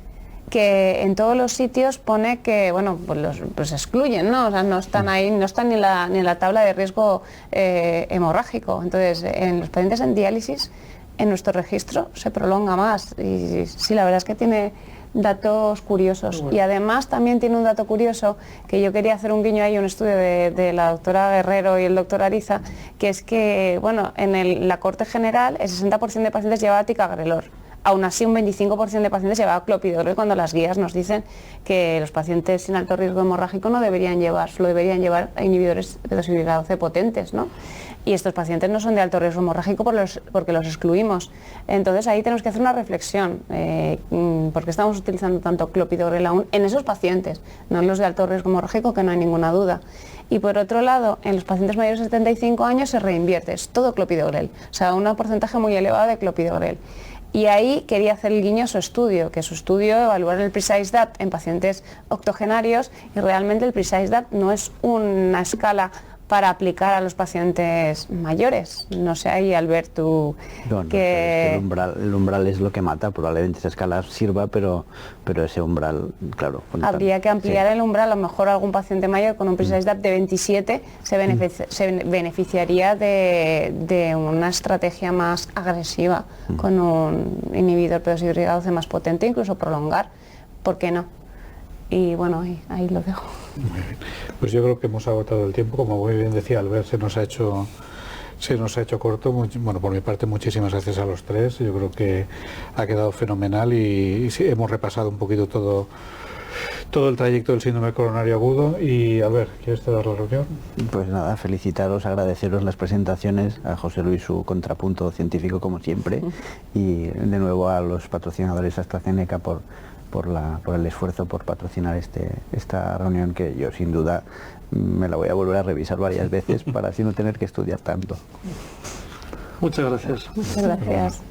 Speaker 5: que en todos los sitios pone que, bueno, pues los excluyen, ¿no? O sea, no están ahí, no están ni en la tabla de riesgo hemorrágico. Entonces, en los pacientes en diálisis, en nuestro registro se prolonga más. Y sí, la verdad es que tiene datos curiosos. Y además también tiene un dato curioso, que yo quería hacer un guiño ahí, un estudio de la doctora Guerrero y el doctor Ariza, que es que, bueno, en la corte general el 60% de pacientes llevaba ticagrelor. Aún así, un 25% de pacientes llevaba clopidogrel, cuando las guías nos dicen que los pacientes sin alto riesgo hemorrágico no deberían llevar, solo deberían llevar inhibidores de desoxirribonucleasa C potentes, ¿no? Y estos pacientes no son de alto riesgo hemorrágico porque los excluimos. Entonces ahí tenemos que hacer una reflexión, porque estamos utilizando tanto clopidogrel aún en esos pacientes, no en los de alto riesgo hemorrágico, que no hay ninguna duda. Y por otro lado, en los pacientes mayores de 75 años se reinvierte, es todo clopidogrel, o sea, un porcentaje muy elevado de clopidogrel. Y ahí quería hacer el guiño a su estudio, que su estudio evaluar el PRECISE-DAT en pacientes octogenarios, y realmente el PRECISE-DAT no es una escala para aplicar a los pacientes mayores. No sé ahí, Albert, tú...
Speaker 1: No,
Speaker 5: que...
Speaker 1: el umbral es lo que mata, probablemente esa escala sirva, pero ese umbral, claro...
Speaker 5: Habría que ampliar el umbral, a lo mejor algún paciente mayor con un PRECISE-DAT de 27 se beneficiaría de una estrategia más agresiva, con un inhibidor peroxidorreductasa C más potente, incluso prolongar, ¿por qué no? Y bueno, ahí lo dejo.
Speaker 2: Muy bien. Pues yo creo que hemos agotado el tiempo, como muy bien decía Albert, se nos ha hecho corto. Bueno, por mi parte, muchísimas gracias a los tres. Yo creo que ha quedado fenomenal y sí, hemos repasado un poquito todo el trayecto del síndrome coronario agudo. Y Albert, ¿quieres cerrar la reunión?
Speaker 1: Pues nada, felicitaros, agradeceros las presentaciones, a José Luis su contrapunto científico como siempre, y de nuevo a los patrocinadores AstraZeneca por el esfuerzo por patrocinar esta reunión, que yo sin duda me la voy a volver a revisar varias veces para así no tener que estudiar tanto.
Speaker 4: Muchas gracias.
Speaker 5: Muchas gracias.